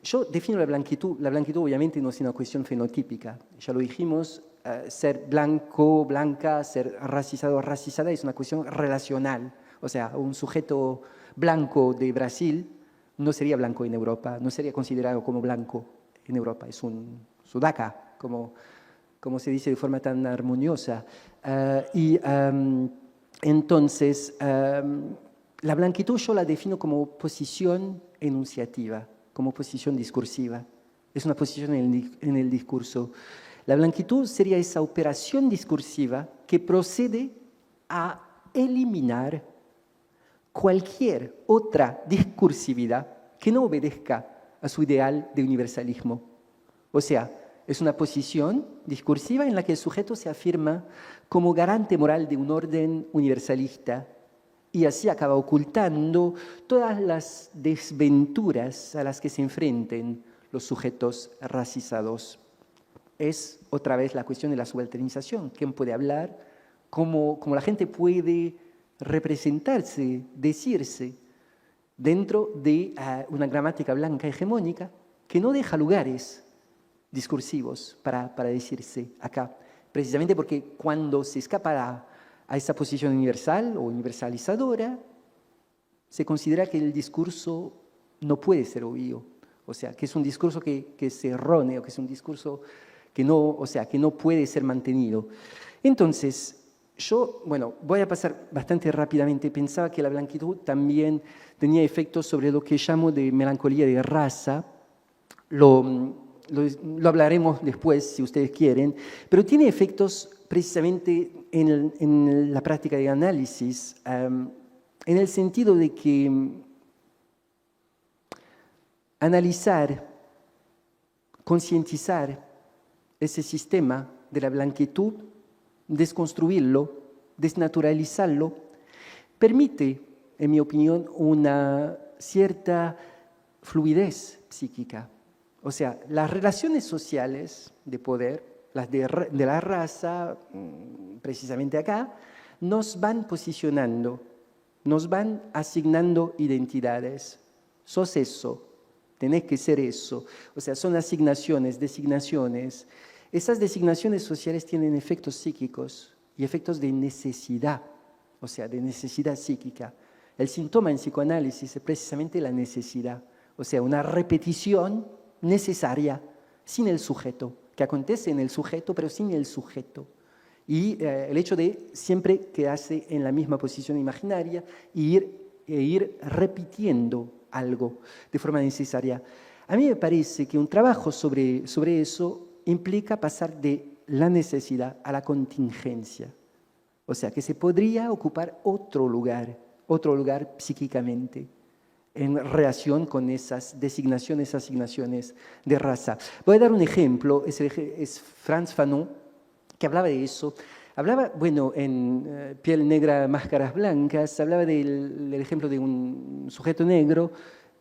yo defino la blanquitud obviamente no es una cuestión fenotípica, ya lo dijimos, ser blanco, blanca, ser racizado, racizada es una cuestión relacional. O sea, un sujeto blanco de Brasil no sería blanco en Europa, no sería considerado como blanco en Europa, es un sudaca, como se dice de forma tan armoniosa. Entonces, la blanquitud yo la defino como posición enunciativa, como posición discursiva. Es una posición en el discurso. La blanquitud sería esa operación discursiva que procede a eliminar cualquier otra discursividad que no obedezca a su ideal de universalismo. O sea, es una posición discursiva en la que el sujeto se afirma como garante moral de un orden universalista y así acaba ocultando todas las desventuras a las que se enfrenten los sujetos racizados. Es otra vez la cuestión de la subalternización. ¿Quién puede hablar? ¿Cómo la gente puede representarse, decirse dentro de una gramática blanca hegemónica que no deja lugares discursivos para decirse acá? Precisamente porque cuando se escapa a esa posición universal o universalizadora, se considera que el discurso no puede ser obvio, o sea, que es un discurso que es erróneo, que es un discurso que no puede ser mantenido. Entonces, yo, voy a pasar bastante rápidamente. Pensaba que la blanquitud también tenía efectos sobre lo que llamo de melancolía de raza. Lo hablaremos después, si ustedes quieren, pero tiene efectos precisamente en la práctica de análisis, en el sentido de que analizar, concientizar ese sistema de la blanquitud, desconstruirlo, desnaturalizarlo, permite, en mi opinión, una cierta fluidez psíquica. O sea, las relaciones sociales de poder, las de la raza, precisamente acá, nos van posicionando, nos van asignando identidades. Sos eso, tenés que ser eso. O sea, son asignaciones, designaciones. Esas designaciones sociales tienen efectos psíquicos y efectos de necesidad, o sea, de necesidad psíquica. El síntoma en psicoanálisis es precisamente la necesidad, o sea, una repetición necesaria, sin el sujeto, que acontece en el sujeto, pero sin el sujeto. Y el hecho de siempre quedarse en la misma posición imaginaria e ir repitiendo algo de forma necesaria. A mí me parece que un trabajo sobre eso implica pasar de la necesidad a la contingencia. O sea, que se podría ocupar otro lugar psíquicamente, en relación con esas designaciones, asignaciones de raza. Voy a dar un ejemplo, es Frantz Fanon, que hablaba de eso. Hablaba, en Piel negra, máscaras blancas, hablaba del ejemplo de un sujeto negro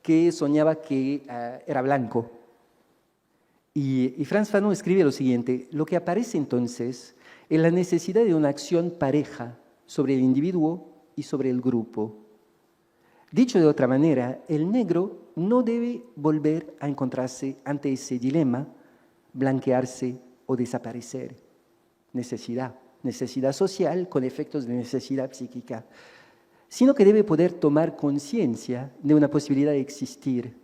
que soñaba que era blanco. Y Frantz Fanon escribe lo siguiente: lo que aparece entonces es la necesidad de una acción pareja sobre el individuo y sobre el grupo. Dicho de otra manera, el negro no debe volver a encontrarse ante ese dilema, blanquearse o desaparecer. Necesidad social con efectos de necesidad psíquica, sino que debe poder tomar conciencia de una posibilidad de existir.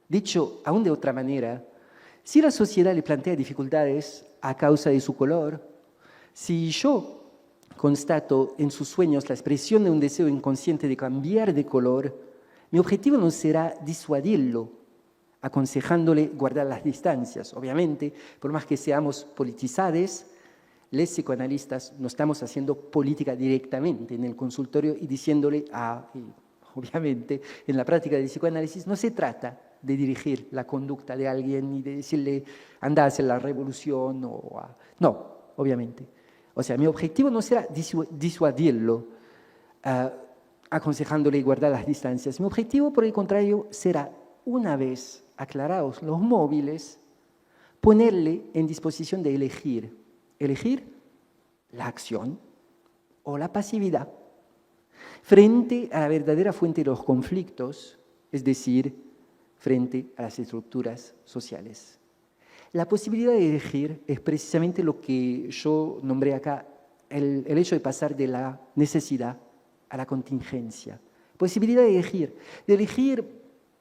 Dicho aún de otra manera, si la sociedad le plantea dificultades a causa de su color, si yo constato en sus sueños la expresión de un deseo inconsciente de cambiar de color, mi objetivo no será disuadirlo, aconsejándole guardar las distancias. Obviamente, por más que seamos politizados, los psicoanalistas no estamos haciendo política directamente en el consultorio y diciéndole obviamente, en la práctica del psicoanálisis no se trata de dirigir la conducta de alguien y de decirle anda a hacer la revolución no, obviamente. O sea, mi objetivo no será disuadirlo, aconsejándole guardar las distancias. Mi objetivo, por el contrario, será, una vez aclarados los móviles, ponerle en disposición de elegir. Elegir la acción o la pasividad frente a la verdadera fuente de los conflictos, es decir, frente a las estructuras sociales. La posibilidad de elegir es precisamente lo que yo nombré acá, el hecho de pasar de la necesidad a la contingencia. Posibilidad de elegir,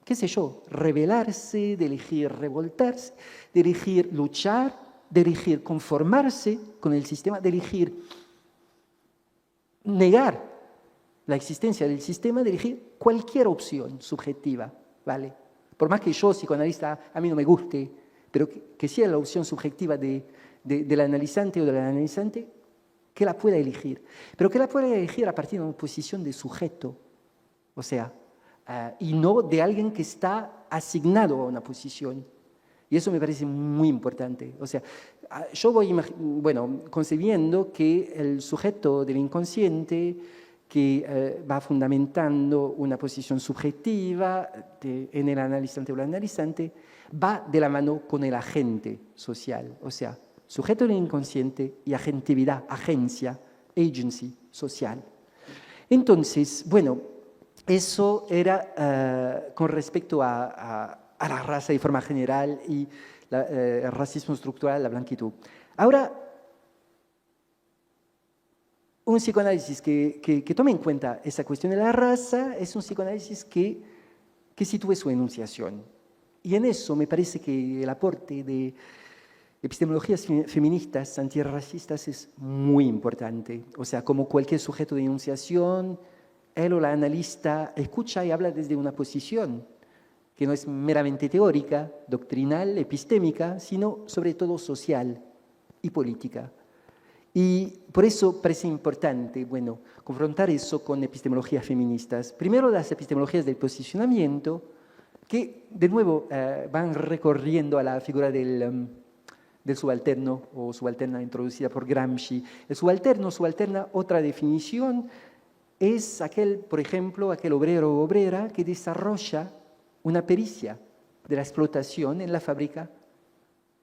qué sé yo, rebelarse, de elegir revoltarse, de elegir luchar, de elegir conformarse con el sistema, de elegir negar la existencia del sistema, de elegir cualquier opción subjetiva, ¿vale? Por más que yo, psicoanalista, a mí no me guste, pero que sea la opción subjetiva del analizante o de la analizante, que la pueda elegir. Pero que la pueda elegir a partir de una posición de sujeto, o sea, y no de alguien que está asignado a una posición. Y eso me parece muy importante. O sea, yo voy, concebiendo que el sujeto del inconsciente que va fundamentando una posición subjetiva en el analizante o la analizante, va de la mano con el agente social, o sea, sujeto del inconsciente y agentividad, agencia, agency social. Entonces, bueno, eso era con respecto a la raza de forma general y el racismo estructural, la blanquitud. Ahora, un psicoanálisis que tome en cuenta esa cuestión de la raza es un psicoanálisis que sitúe su enunciación. Y en eso me parece que el aporte de epistemologías feministas antirracistas es muy importante. O sea, como cualquier sujeto de enunciación, él o la analista escucha y habla desde una posición que no es meramente teórica, doctrinal, epistémica, sino sobre todo social y política. Y por eso parece importante, bueno, confrontar eso con epistemologías feministas. Primero, las epistemologías del posicionamiento, que de nuevo van recorriendo a la figura del subalterno o subalterna introducida por Gramsci. El subalterno, subalterna, otra definición, es aquel, por ejemplo, aquel obrero o obrera que desarrolla una pericia de la explotación en la fábrica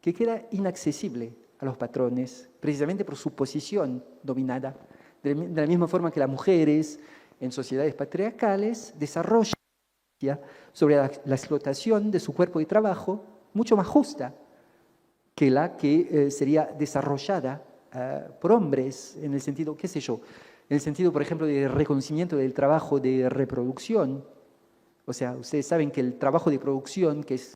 que queda inaccesible a los patrones, precisamente por su posición dominada. De la misma forma que las mujeres en sociedades patriarcales desarrollan sobre la explotación de su cuerpo de trabajo mucho más justa que la que sería desarrollada por hombres en el sentido, qué sé yo, en el sentido, por ejemplo, de reconocimiento del trabajo de reproducción. O sea, ustedes saben que el trabajo de producción, que es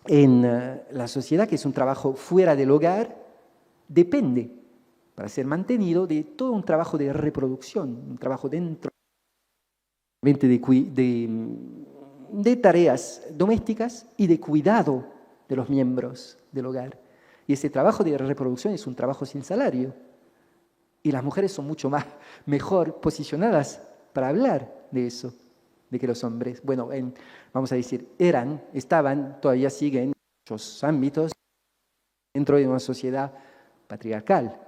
en la sociedad, que es un trabajo fuera del hogar, depende, para ser mantenido, de todo un trabajo de reproducción, un trabajo dentro de tareas domésticas y de cuidado de los miembros del hogar. Y ese trabajo de reproducción es un trabajo sin salario. Y las mujeres son mucho mejor posicionadas para hablar de eso, de que los hombres, bueno, vamos a decir, estaban, todavía siguen en muchos ámbitos dentro de una sociedad patriarcal.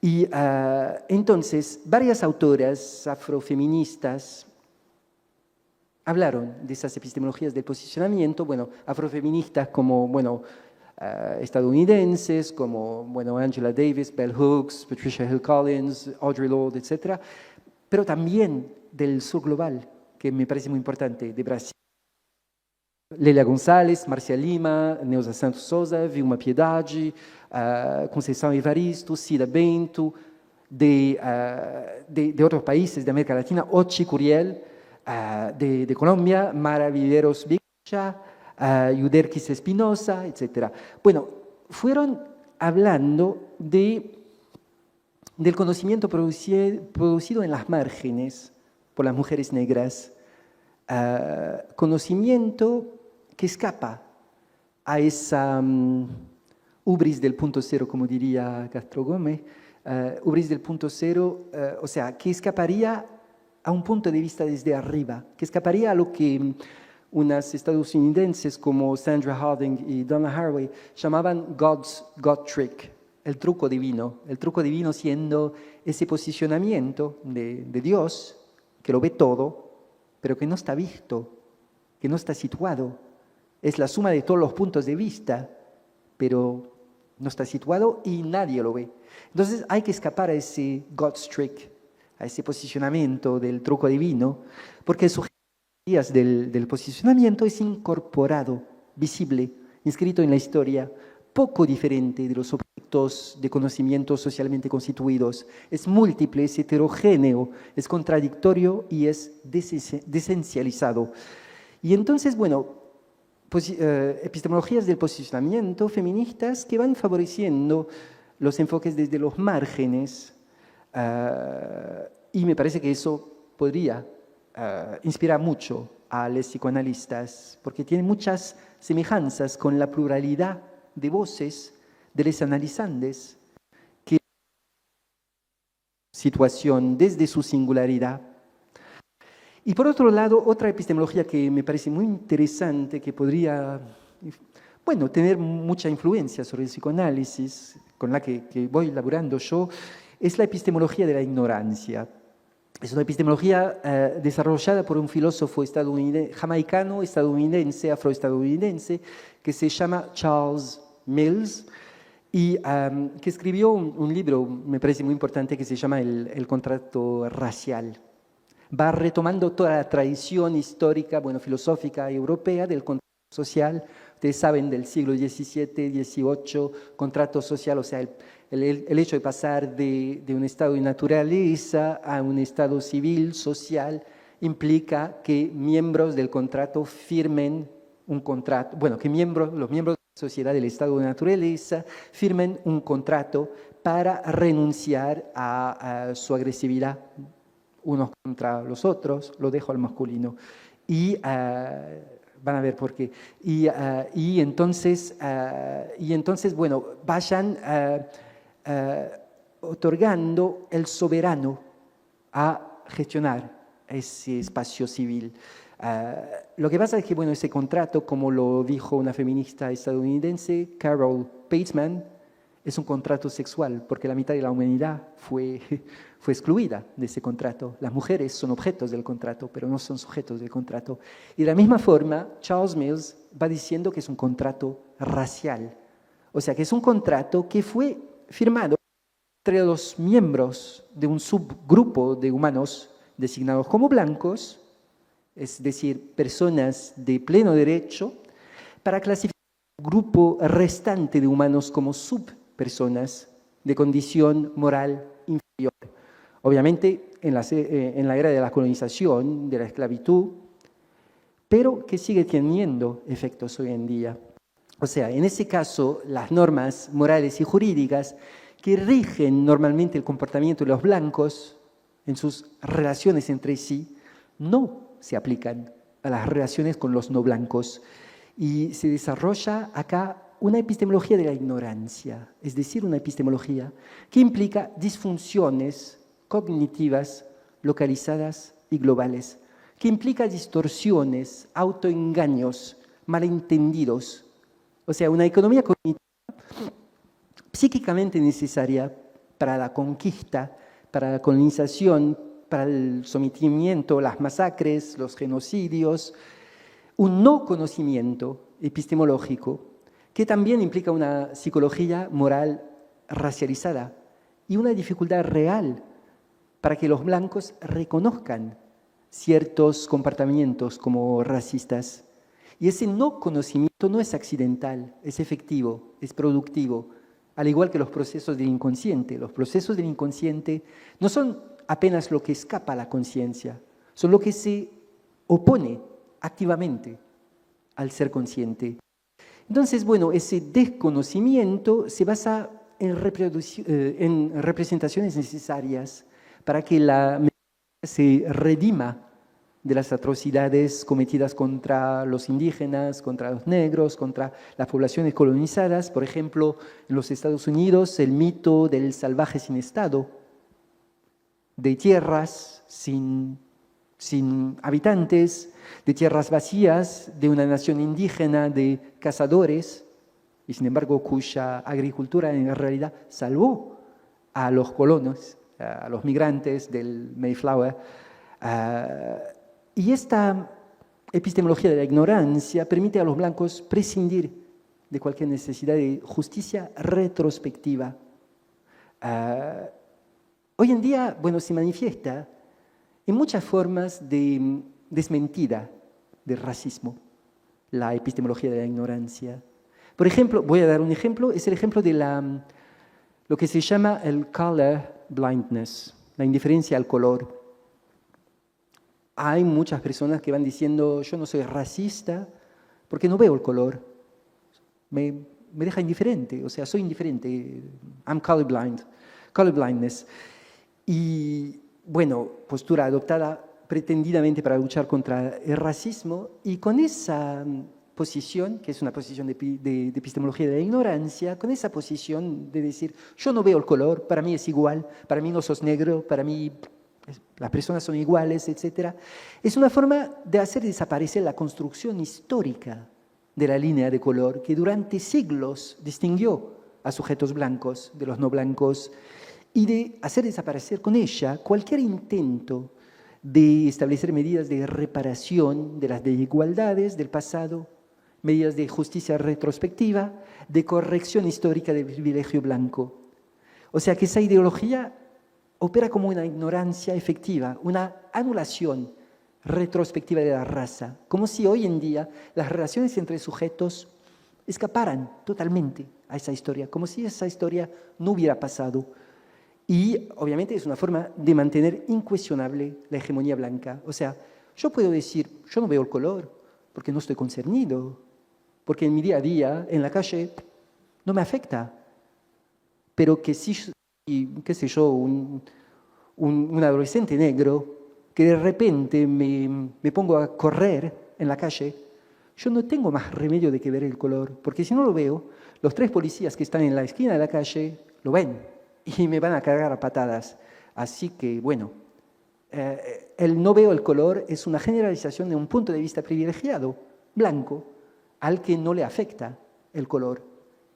Y entonces, varias autoras afrofeministas hablaron de esas epistemologías del posicionamiento, bueno, afrofeministas como, bueno, estadounidenses, como, bueno, Angela Davis, Bell Hooks, Patricia Hill Collins, Audre Lorde, etc., pero también del sur global, que me parece muy importante, de Brasil. Lélia González, Marcia Lima, Neuza Santos Souza, Vilma Piedade, Conceição Evaristo, Cida Bento, de otros países de América Latina, Ochi Curiel, de Colombia, Mara Viveros Bicha, Yuderquis Espinosa, etc. Bueno, fueron hablando del conocimiento producido en las márgenes por las mujeres negras, conocimiento que escapa a esa ubris del punto cero, como diría Castro Gómez, ubris del punto cero, o sea, que escaparía a un punto de vista desde arriba, que escaparía a lo que unas estadounidenses como Sandra Harding y Donna Haraway llamaban God trick, el truco divino siendo ese posicionamiento de Dios que lo ve todo, pero que no está visto, que no está situado. Es la suma de todos los puntos de vista, pero no está situado y nadie lo ve. Entonces hay que escapar a ese God's trick, a ese posicionamiento del truco divino, porque el sujeto del posicionamiento es incorporado, visible, inscrito en la historia, poco diferente de los objetos de conocimiento socialmente constituidos. Es múltiple, es heterogéneo, es contradictorio y es desencializado. Y entonces, bueno, epistemologías del posicionamiento feministas que van favoreciendo los enfoques desde los márgenes, y me parece que eso podría inspirar mucho a los psicoanalistas, porque tiene muchas semejanzas con la pluralidad de voces de los analizantes, que situación desde su singularidad. Y por otro lado, otra epistemología que me parece muy interesante, que podría, bueno, tener mucha influencia sobre el psicoanálisis, con la que voy elaborando yo, es la epistemología de la ignorancia. Es una epistemología desarrollada por un filósofo jamaicano, estadounidense, afroestadounidense, que se llama Charles Mills, y que escribió un libro, me parece muy importante, que se llama El contrato racial. Va retomando toda la tradición histórica, bueno, filosófica europea del contrato social. Ustedes saben, del siglo XVII, XVIII, contrato social, o sea, el hecho de pasar de un estado de naturaleza a un estado civil, social, implica que miembros del contrato firmen un contrato, bueno, que los miembros de la sociedad del estado de naturaleza firmen un contrato para renunciar a su agresividad unos contra los otros, lo dejo al masculino. Y van a ver por qué. Y entonces, bueno, vayan otorgando el soberano a gestionar ese espacio civil. Lo que pasa es que, bueno, ese contrato, como lo dijo una feminista estadounidense, Carol Bateman, es un contrato sexual, porque la mitad de la humanidad fue excluida de ese contrato. Las mujeres son objetos del contrato, pero no son sujetos del contrato. Y de la misma forma, Charles Mills va diciendo que es un contrato racial. O sea, que es un contrato que fue firmado entre los miembros de un subgrupo de humanos designados como blancos, es decir, personas de pleno derecho, para clasificar el grupo restante de humanos como subpersonas de condición moral inferior. Obviamente en la era de la colonización, de la esclavitud, pero que sigue teniendo efectos hoy en día. O sea, en ese caso, las normas morales y jurídicas que rigen normalmente el comportamiento de los blancos en sus relaciones entre sí, no se aplican a las relaciones con los no blancos. Y se desarrolla acá una epistemología de la ignorancia, es decir, una epistemología que implica disfunciones cognitivas localizadas y globales, que implica distorsiones, autoengaños, malentendidos. O sea, una economía cognitiva psíquicamente necesaria para la conquista, para la colonización, para el sometimiento, las masacres, los genocidios, un no conocimiento epistemológico que también implica una psicología moral racializada y una dificultad real para que los blancos reconozcan ciertos comportamientos como racistas. Y ese no conocimiento no es accidental, es efectivo, es productivo, al igual que los procesos del inconsciente. Los procesos del inconsciente no son apenas lo que escapa a la conciencia, son lo que se opone activamente al ser consciente. Entonces, bueno, ese desconocimiento se basa en representaciones necesarias para que la memoria se redima de las atrocidades cometidas contra los indígenas, contra los negros, contra las poblaciones colonizadas. Por ejemplo, en los Estados Unidos, el mito del salvaje sin Estado, de tierras sin sin habitantes, de tierras vacías, de una nación indígena, de cazadores, y sin embargo cuya agricultura en realidad salvó a los colonos, a los migrantes del Mayflower. Y esta epistemología de la ignorancia permite a los blancos prescindir de cualquier necesidad de justicia retrospectiva. Hoy en día, bueno, se manifiesta en muchas formas de desmentida del racismo, la epistemología de la ignorancia. Por ejemplo, voy a dar un ejemplo, es el ejemplo de lo que se llama el color blindness, la indiferencia al color. Hay muchas personas que van diciendo, yo no soy racista porque no veo el color. Me deja indiferente, o sea, soy indiferente. I'm colorblind, colorblindness. Y bueno, postura adoptada pretendidamente para luchar contra el racismo, y con esa posición, que es una posición de epistemología de la ignorancia, con esa posición de decir, yo no veo el color, para mí es igual, para mí no sos negro, para mí las personas son iguales, etc. Es una forma de hacer desaparecer la construcción histórica de la línea de color que durante siglos distinguió a sujetos blancos de los no blancos, y de hacer desaparecer con ella cualquier intento de establecer medidas de reparación de las desigualdades del pasado, medidas de justicia retrospectiva, de corrección histórica del privilegio blanco. O sea que esa ideología opera como una ignorancia efectiva, una anulación retrospectiva de la raza, como si hoy en día las relaciones entre sujetos escaparan totalmente a esa historia, como si esa historia no hubiera pasado. Y obviamente es una forma de mantener incuestionable la hegemonía blanca. O sea, yo puedo decir, yo no veo el color porque no estoy concernido, porque en mi día a día, en la calle, no me afecta. Pero que si, qué sé yo, un adolescente negro, que de repente me pongo a correr en la calle, yo no tengo más remedio de que ver el color, porque si no lo veo, los 3 policías que están en la esquina de la calle lo ven y me van a cargar a patadas. Así que, bueno, el no veo el color es una generalización de un punto de vista privilegiado, blanco, al que no le afecta el color.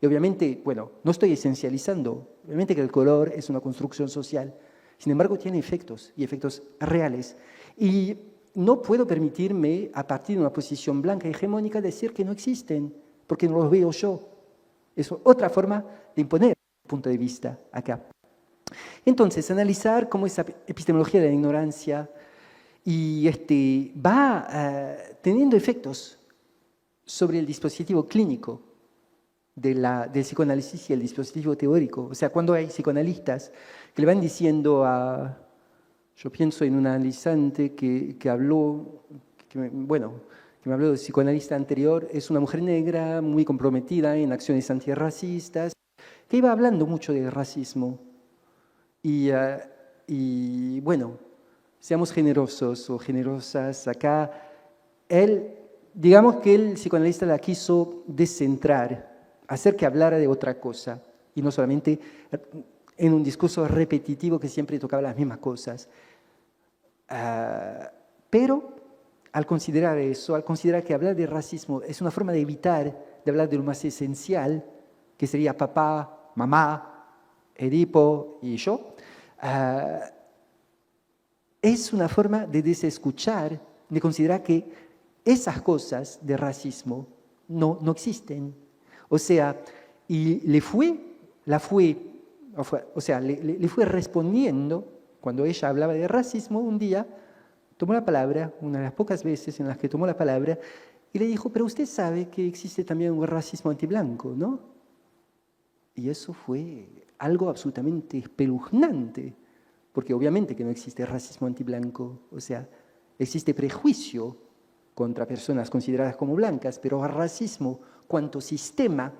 Y obviamente, bueno, no estoy esencializando, obviamente que el color es una construcción social, sin embargo tiene efectos, y efectos reales. Y no puedo permitirme, a partir de una posición blanca hegemónica, decir que no existen, porque no los veo yo. Es otra forma de imponer punto de vista acá. Entonces, analizar cómo esa epistemología de la ignorancia va teniendo efectos sobre el dispositivo clínico del psicoanálisis y el dispositivo teórico. O sea, cuando hay psicoanalistas que le van diciendo yo pienso en un analizante que me habló de psicoanalista anterior, es una mujer negra muy comprometida en acciones antirracistas, que iba hablando mucho de racismo. Y bueno, seamos generosos o generosas acá. Digamos que el psicoanalista la quiso descentrar, hacer que hablara de otra cosa, y no solamente en un discurso repetitivo que siempre tocaba las mismas cosas. Pero al considerar eso, al considerar que hablar de racismo es una forma de evitar de hablar de lo más esencial, que sería papá, mamá, Edipo y yo, es una forma de desescuchar, de considerar que esas cosas de racismo no existen. O sea, y le fue respondiendo, cuando ella hablaba de racismo, un día tomó la palabra, una de las pocas veces en las que tomó la palabra, y le dijo, pero usted sabe que existe también un racismo antiblanco, ¿no? Y eso fue algo absolutamente espeluznante, porque obviamente que no existe racismo antiblanco, o sea, existe prejuicio contra personas consideradas como blancas, pero racismo cuanto sistema,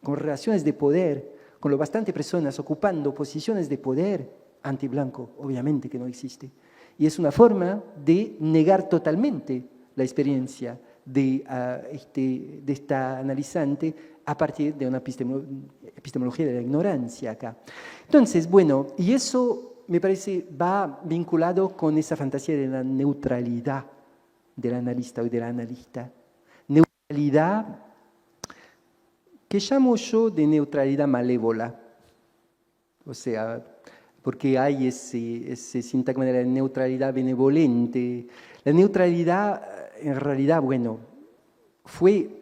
con relaciones de poder, con lo bastante personas ocupando posiciones de poder antiblanco, obviamente que no existe. Y es una forma de negar totalmente la experiencia de esta analizante a partir de una epistemología de la ignorancia acá. Entonces, bueno, y eso me parece, va vinculado con esa fantasía de la neutralidad del analista o de la analista. Neutralidad que llamo yo de neutralidad malévola. O sea, porque hay ese sintagma de la neutralidad benevolente. La neutralidad, en realidad, bueno, fue...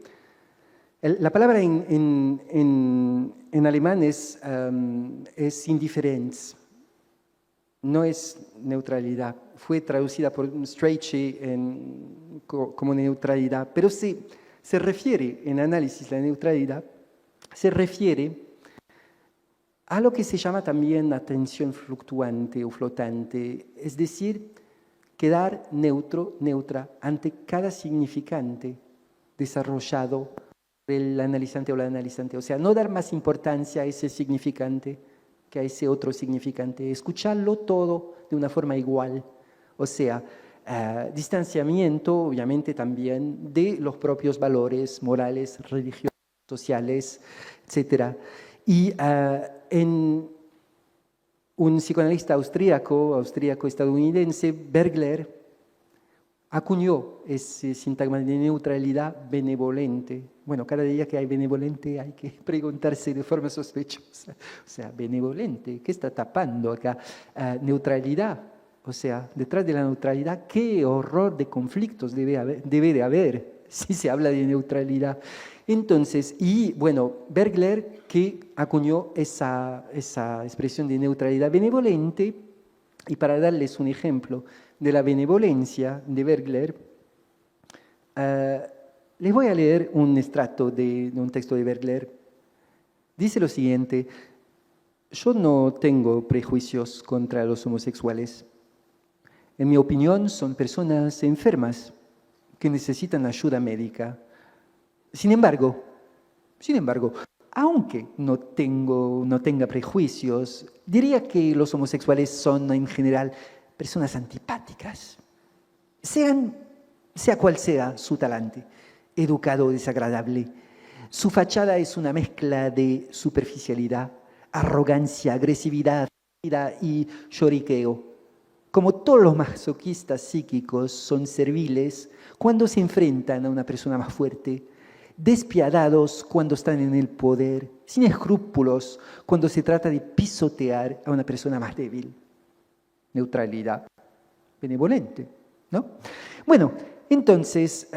La palabra en alemán es Indifferenz, no es neutralidad. Fue traducida por Strachey como neutralidad, pero se refiere, en análisis, la neutralidad, se refiere a lo que se llama también atención fluctuante o flotante, es decir, quedar neutro, neutra ante cada significante desarrollado por el analizante o la analizante. O sea, no dar más importancia a ese significante que a ese otro significante, escucharlo todo de una forma igual. O sea, distanciamiento, obviamente, también de los propios valores morales, religiosos, sociales, etc. Y en un psicoanalista austríaco-estadounidense, Bergler, acuñó ese sintagma de neutralidad benevolente. Bueno, cada día que hay benevolente hay que preguntarse de forma sospechosa. O sea, benevolente, ¿qué está tapando acá? Neutralidad, o sea, detrás de la neutralidad, ¿qué horror de conflictos debe de haber si se habla de neutralidad? Entonces, y bueno, Bergler, que acuñó esa expresión de neutralidad benevolente, y para darles un ejemplo de la benevolencia de Bergler, les voy a leer un extracto de un texto de Bergler. Dice lo siguiente: yo no tengo prejuicios contra los homosexuales. En mi opinión, son personas enfermas que necesitan ayuda médica. Sin embargo, aunque no tenga prejuicios, diría que los homosexuales son en general personas antipáticas, sea cual sea su talante, educado o desagradable. Su fachada es una mezcla de superficialidad, arrogancia, agresividad y lloriqueo. Como todos los masoquistas psíquicos son serviles cuando se enfrentan a una persona más fuerte, despiadados cuando están en el poder, sin escrúpulos cuando se trata de pisotear a una persona más débil. Neutralidad benevolente, ¿no? Bueno, entonces,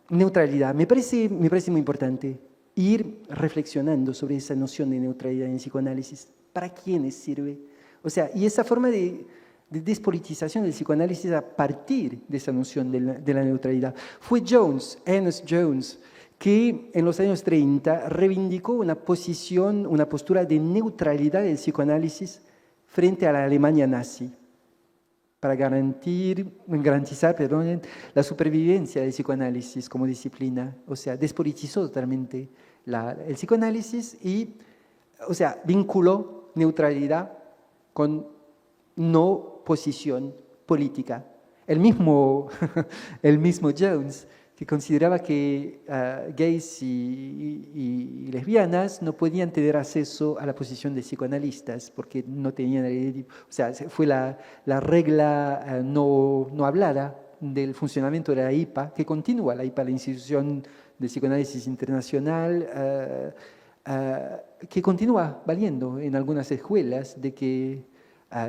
neutralidad. Me parece muy importante ir reflexionando sobre esa noción de neutralidad en psicoanálisis. ¿Para quiénes sirve? O sea, y esa forma de despolitización del psicoanálisis a partir de esa noción de la neutralidad. Fue Ernest Jones, que en los años 30 reivindicó una postura de neutralidad del psicoanálisis frente a la Alemania nazi, para garantizar la supervivencia del psicoanálisis como disciplina. O sea, despolitizó totalmente el psicoanálisis y, o sea, vinculó neutralidad con no posición política. El mismo Jones, que consideraba que gays y lesbianas no podían tener acceso a la posición de psicoanalistas porque no tenían, o sea, fue la regla no hablada del funcionamiento de la IPA, que continúa la IPA, la Institución de Psicoanálisis Internacional, que continúa valiendo en algunas escuelas de que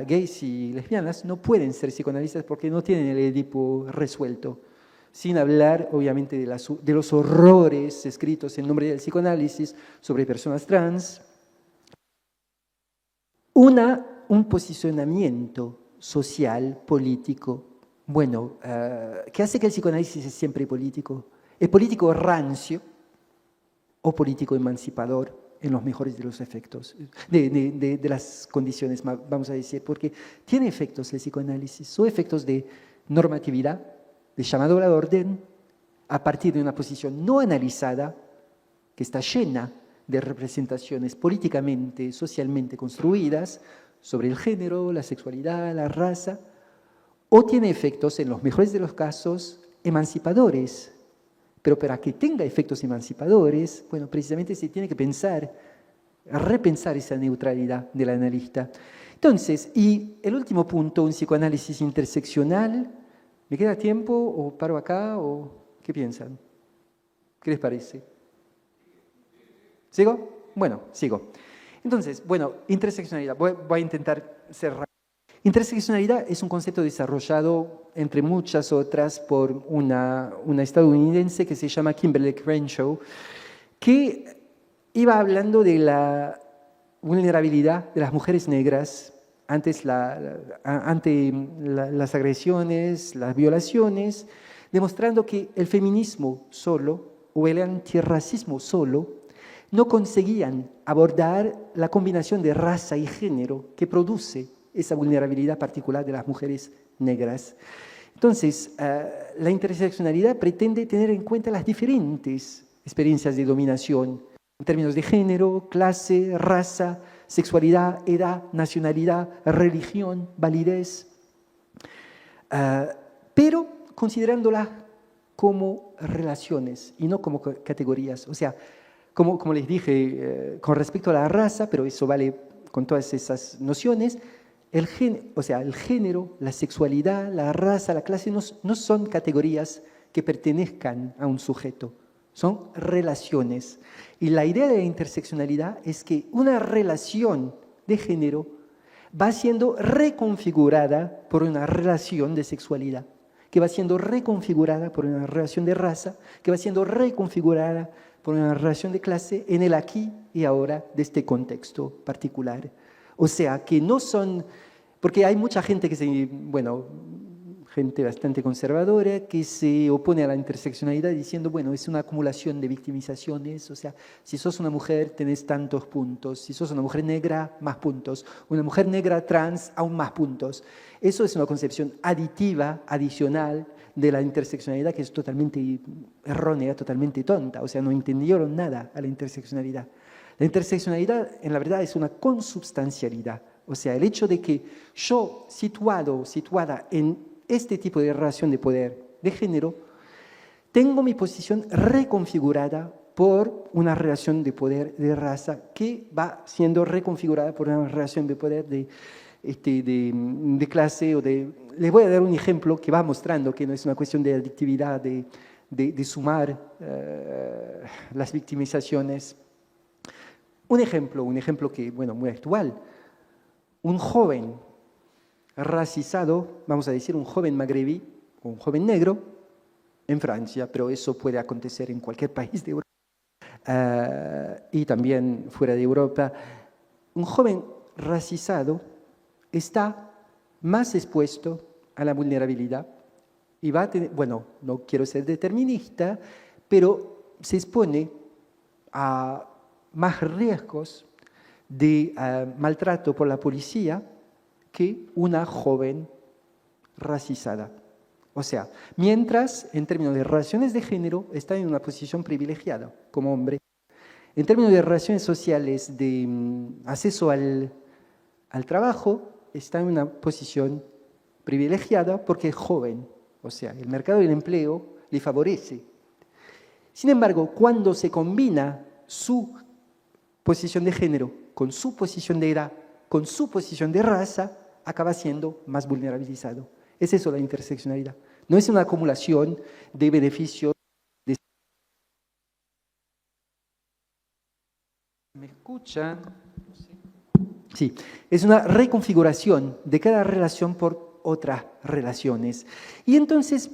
gays y lesbianas no pueden ser psicoanalistas porque no tienen el Edipo resuelto. Sin hablar, obviamente, de los horrores escritos en nombre del psicoanálisis sobre personas trans. Un posicionamiento social, político, bueno, que hace que el psicoanálisis es siempre político. ¿Es político rancio o político emancipador en los mejores de los efectos, de las condiciones, vamos a decir? Porque tiene efectos el psicoanálisis, son efectos de normatividad, de llamado al orden, a partir de una posición no analizada, que está llena de representaciones políticamente, socialmente construidas sobre el género, la sexualidad, la raza, o tiene efectos, en los mejores de los casos, emancipadores. Pero para que tenga efectos emancipadores, bueno, precisamente se tiene que repensar esa neutralidad del analista. Entonces, y el último punto, un psicoanálisis interseccional. ¿Me queda tiempo o paro acá o qué piensan? ¿Qué les parece? ¿Sigo? Bueno, sigo. Entonces, bueno, interseccionalidad. Voy a intentar cerrar. Interseccionalidad es un concepto desarrollado, entre muchas otras, por una estadounidense que se llama Kimberly Crenshaw, que iba hablando de la vulnerabilidad de las mujeres negras ante las agresiones, las violaciones, demostrando que el feminismo solo o el antirracismo solo no conseguían abordar la combinación de raza y género que produce esa vulnerabilidad particular de las mujeres negras. Entonces, la interseccionalidad pretende tener en cuenta las diferentes experiencias de dominación en términos de género, clase, raza, sexualidad, edad, nacionalidad, religión, validez, pero considerándolas como relaciones y no como categorías. O sea, como les dije, con respecto a la raza, pero eso vale con todas esas nociones, el género, la sexualidad, la raza, la clase no son categorías que pertenezcan a un sujeto, son relaciones. Y la idea de la interseccionalidad es que una relación de género va siendo reconfigurada por una relación de sexualidad, que va siendo reconfigurada por una relación de raza, que va siendo reconfigurada por una relación de clase en el aquí y ahora de este contexto particular. O sea, que no son, porque hay mucha gente gente bastante conservadora que se opone a la interseccionalidad diciendo, bueno, es una acumulación de victimizaciones, o sea, si sos una mujer tenés tantos puntos, si sos una mujer negra, más puntos, una mujer negra trans, aún más puntos. Eso es una concepción aditiva, adicional de la interseccionalidad que es totalmente errónea, totalmente tonta, o sea, no entendieron nada a la interseccionalidad. La interseccionalidad, en la verdad, es una consubstancialidad, o sea, el hecho de que yo, situada en este tipo de relación de poder de género, tengo mi posición reconfigurada por una relación de poder de raza que va siendo reconfigurada por una relación de poder de clase o de... Les voy a dar un ejemplo que va mostrando que no es una cuestión de adictividad, de sumar las victimizaciones. Un ejemplo que, muy actual. Un joven racizado, vamos a decir un joven magrebí o un joven negro en Francia, pero eso puede acontecer en cualquier país de Europa y también fuera de Europa. Un joven racizado está más expuesto a la vulnerabilidad y va a tener, no quiero ser determinista, pero se expone a más riesgos de maltrato por la policía que una joven racizada. O sea, mientras en términos de relaciones de género está en una posición privilegiada como hombre, en términos de relaciones sociales, de acceso al trabajo, está en una posición privilegiada porque es joven. O sea, el mercado del empleo le favorece. Sin embargo, cuando se combina su posición de género con su posición de edad, con su posición de raza, acaba siendo más vulnerabilizado. Es eso la interseccionalidad. No es una acumulación de beneficios. ¿Me escuchan? Sí, es una reconfiguración de cada relación por otras relaciones. Y entonces,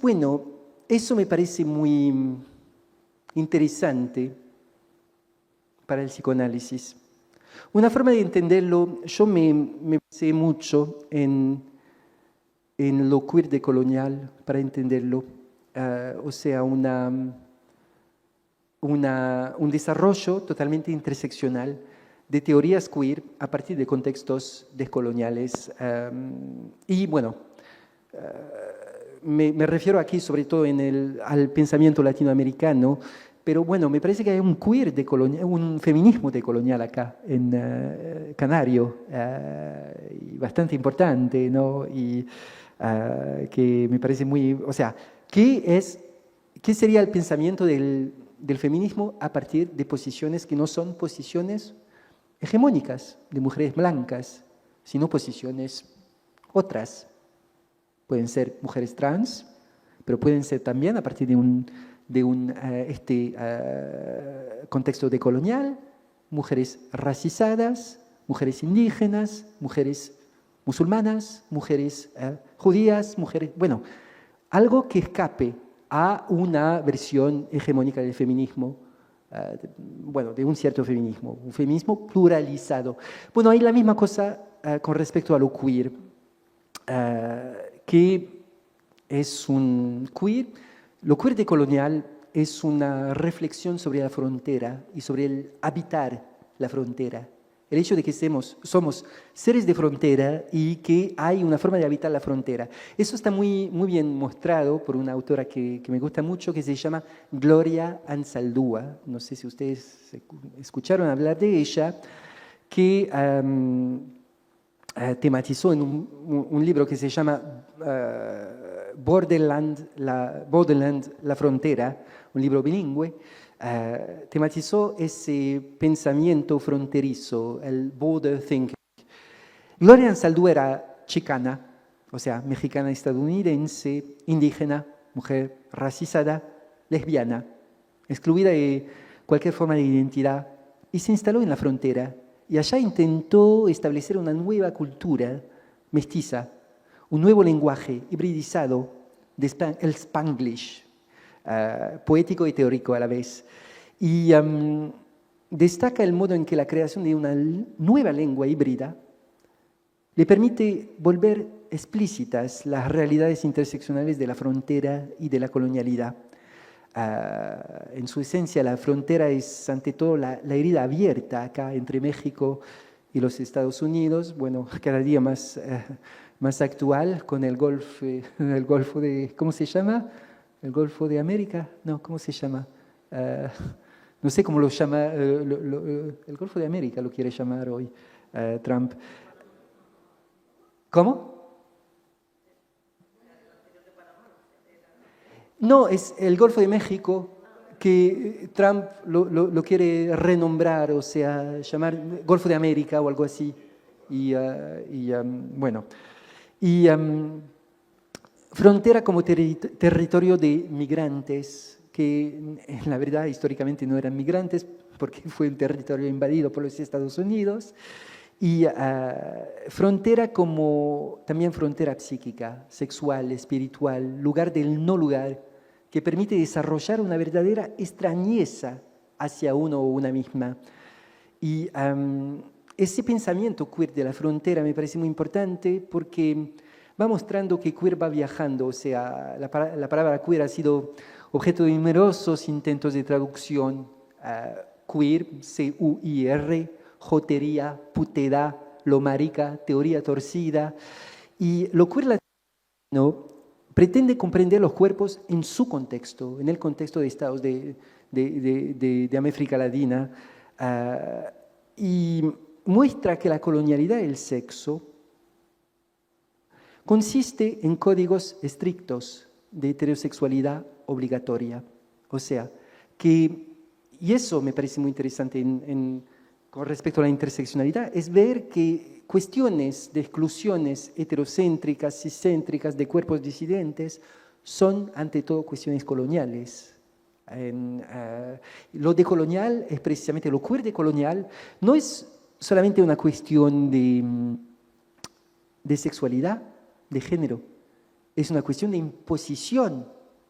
eso me parece muy interesante para el psicoanálisis. Una forma de entenderlo, yo me basé mucho en lo queer decolonial para entenderlo, o sea, un desarrollo totalmente interseccional de teorías queer a partir de contextos descoloniales. Me refiero aquí sobre todo al pensamiento latinoamericano, pero me parece que hay un queer decolonial, un feminismo decolonial acá en Canario, y bastante importante, ¿no? Y que me parece muy... O sea, ¿qué sería el pensamiento del feminismo a partir de posiciones que no son posiciones hegemónicas de mujeres blancas, sino posiciones otras. Pueden ser mujeres trans, pero pueden ser también a partir de un contexto decolonial, mujeres racizadas, mujeres indígenas, mujeres musulmanas, mujeres judías, mujeres... Bueno, algo que escape a una versión hegemónica del feminismo, de un cierto feminismo, un feminismo pluralizado. Bueno, hay la misma cosa con respecto a lo queer, que es un queer. Lo queer decolonial es una reflexión sobre la frontera y sobre el habitar la frontera. El hecho de que somos seres de frontera y que hay una forma de habitar la frontera. Eso está muy, muy bien mostrado por una autora que me gusta mucho, que se llama Gloria Anzaldúa. No sé si ustedes escucharon hablar de ella, que tematizó en un libro que se llama Borderland, la frontera, un libro bilingüe. Tematizó ese pensamiento fronterizo, el border thinking. Gloria Anzaldúa era chicana, o sea, mexicana estadounidense, indígena, mujer racizada, lesbiana, excluida de cualquier forma de identidad, y se instaló en la frontera. Y allá intentó establecer una nueva cultura mestiza, un nuevo lenguaje hibridizado, el Spanglish, poético y teórico a la vez. Y destaca el modo en que la creación de una nueva lengua híbrida le permite volver explícitas las realidades interseccionales de la frontera y de la colonialidad. En su esencia, la frontera es ante todo la herida abierta acá entre México y los Estados Unidos, bueno, cada día más actual con el Golfo de, ¿cómo se llama? ¿El Golfo de América? No, ¿cómo se llama? No sé cómo lo llama, el Golfo de América lo quiere llamar hoy Trump. ¿Cómo? No, es el Golfo de México, que Trump lo quiere renombrar, o sea, llamar Golfo de América o algo así. Frontera como territorio de migrantes, que en la verdad históricamente no eran migrantes, porque fue un territorio invadido por los Estados Unidos. Y frontera como también frontera psíquica, sexual, espiritual, lugar del no lugar, que permite desarrollar una verdadera extrañeza hacia uno o una misma. Y ese pensamiento queer de la frontera me parece muy importante porque va mostrando que queer va viajando, o sea, la palabra queer ha sido objeto de numerosos intentos de traducción. Queer, C-U-I-R, jotería, putedad, lo marica, teoría torcida. Y lo queer latino pretende comprender los cuerpos en su contexto, en el contexto de estados de América Latina, y muestra que la colonialidad del sexo consiste en códigos estrictos de heterosexualidad obligatoria. O sea, y eso me parece muy interesante con respecto a la interseccionalidad, es ver que cuestiones de exclusiones heterocéntricas, ciscéntricas, de cuerpos disidentes, son ante todo cuestiones coloniales. Lo decolonial es precisamente, lo queer decolonial no es solamente una cuestión de sexualidad, de género, es una cuestión de imposición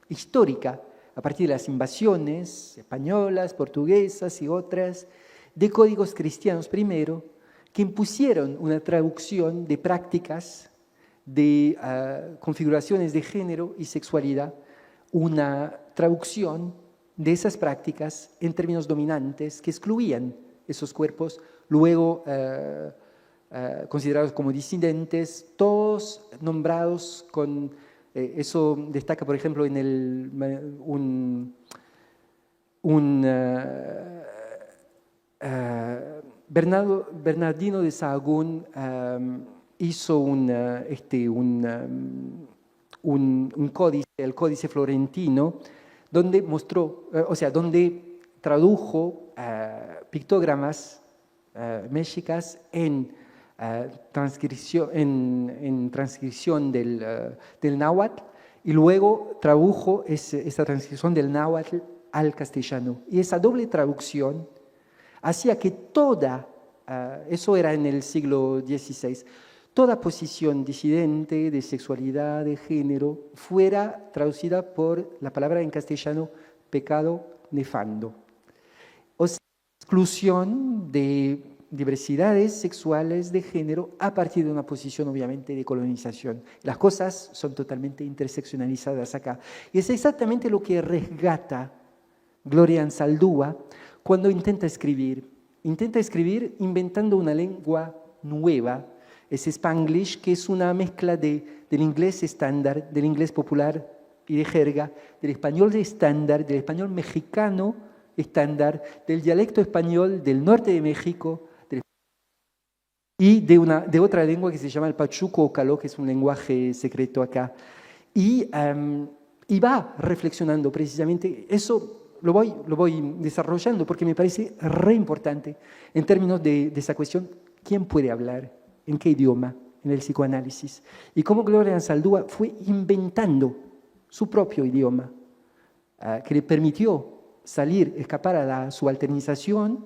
histórica a partir de las invasiones españolas, portuguesas y otras, de códigos cristianos primero, que impusieron una traducción de prácticas, de configuraciones de género y sexualidad, una traducción de esas prácticas en términos dominantes que excluían esos cuerpos, luego considerados como disidentes, todos nombrados con... eso destaca, por ejemplo, en Bernardino de Sahagún hizo un códice, el Códice Florentino, donde mostró, donde tradujo pictogramas mexicas en en transcripción del náhuatl, y luego tradujo esa transcripción del náhuatl al castellano. Y esa doble traducción hacía que eso era en el siglo XVI, toda posición disidente de sexualidad, de género, fuera traducida por la palabra en castellano pecado nefando. O sea, exclusión de diversidades sexuales de género a partir de una posición obviamente de colonización. Las cosas son totalmente interseccionalizadas acá. Y es exactamente lo que resgata Gloria Anzaldúa cuando intenta escribir inventando una lengua nueva, es Spanglish, que es una mezcla del inglés estándar, del inglés popular y de jerga, del español estándar, del español mexicano estándar, del dialecto español del norte de México y de otra lengua que se llama el pachuco o caló, que es un lenguaje secreto acá. Y va reflexionando precisamente eso. Lo voy desarrollando porque me parece re importante en términos de esa cuestión, ¿quién puede hablar? ¿En qué idioma? En el psicoanálisis. Y cómo Gloria Anzaldúa fue inventando su propio idioma, que le permitió escapar a la subalternización,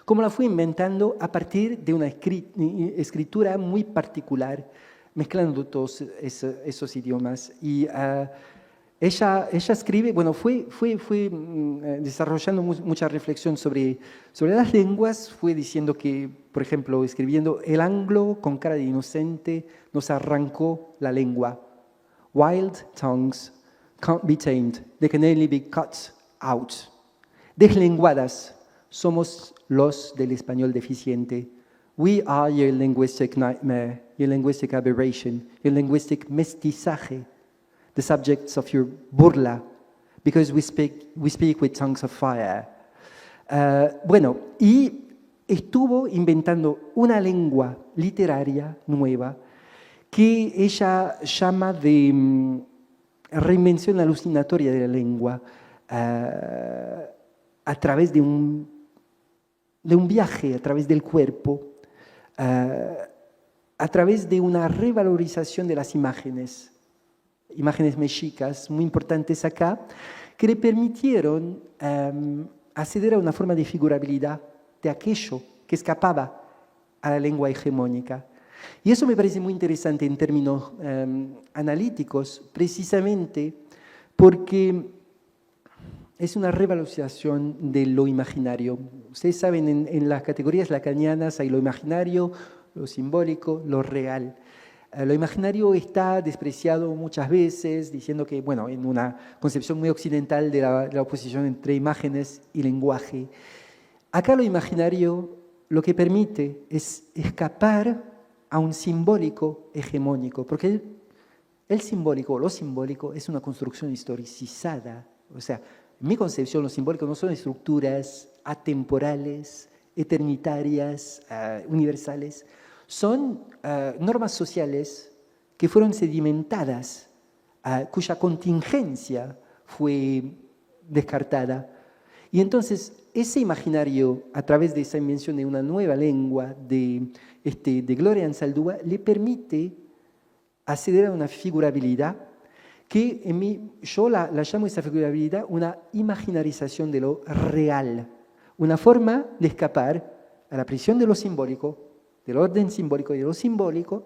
cómo la fue inventando a partir de una escritura muy particular, mezclando todos esos idiomas. Y ella escribe, bueno, fue desarrollando mucha reflexión sobre las lenguas, fue diciendo que, por ejemplo, escribiendo, el anglo con cara de inocente nos arrancó la lengua. Wild tongues can't be tamed, they can only be cut out. Deslenguadas somos los del español deficiente. We are your linguistic nightmare, your linguistic aberration, your linguistic mestizaje. The subjects of your burla, because we speak with tongues of fire. Bueno, y estuvo inventando una lengua literaria nueva que ella llama de reinvención alucinatoria de la lengua a través de un viaje, a través del cuerpo, a través de una revalorización de las imágenes mexicas muy importantes acá, que le permitieron acceder a una forma de figurabilidad de aquello que escapaba a la lengua hegemónica. Y eso me parece muy interesante en términos analíticos, precisamente porque es una revalorización de lo imaginario. Ustedes saben, en las categorías lacanianas hay lo imaginario, lo simbólico, lo real. Lo imaginario está despreciado muchas veces, diciendo que, bueno, en una concepción muy occidental de la oposición entre imágenes y lenguaje. Acá lo imaginario lo que permite es escapar a un simbólico hegemónico, porque el simbólico o lo simbólico es una construcción historicizada. O sea, en mi concepción, lo simbólico no son estructuras atemporales, eternitarias, universales. Son normas sociales que fueron sedimentadas, cuya contingencia fue descartada. Y entonces, ese imaginario, a través de esa invención de una nueva lengua de Gloria Anzaldúa, le permite acceder a una figurabilidad que yo la llamo esa figurabilidad una imaginarización de lo real, una forma de escapar a la prisión de lo simbólico, del orden simbólico y de lo simbólico,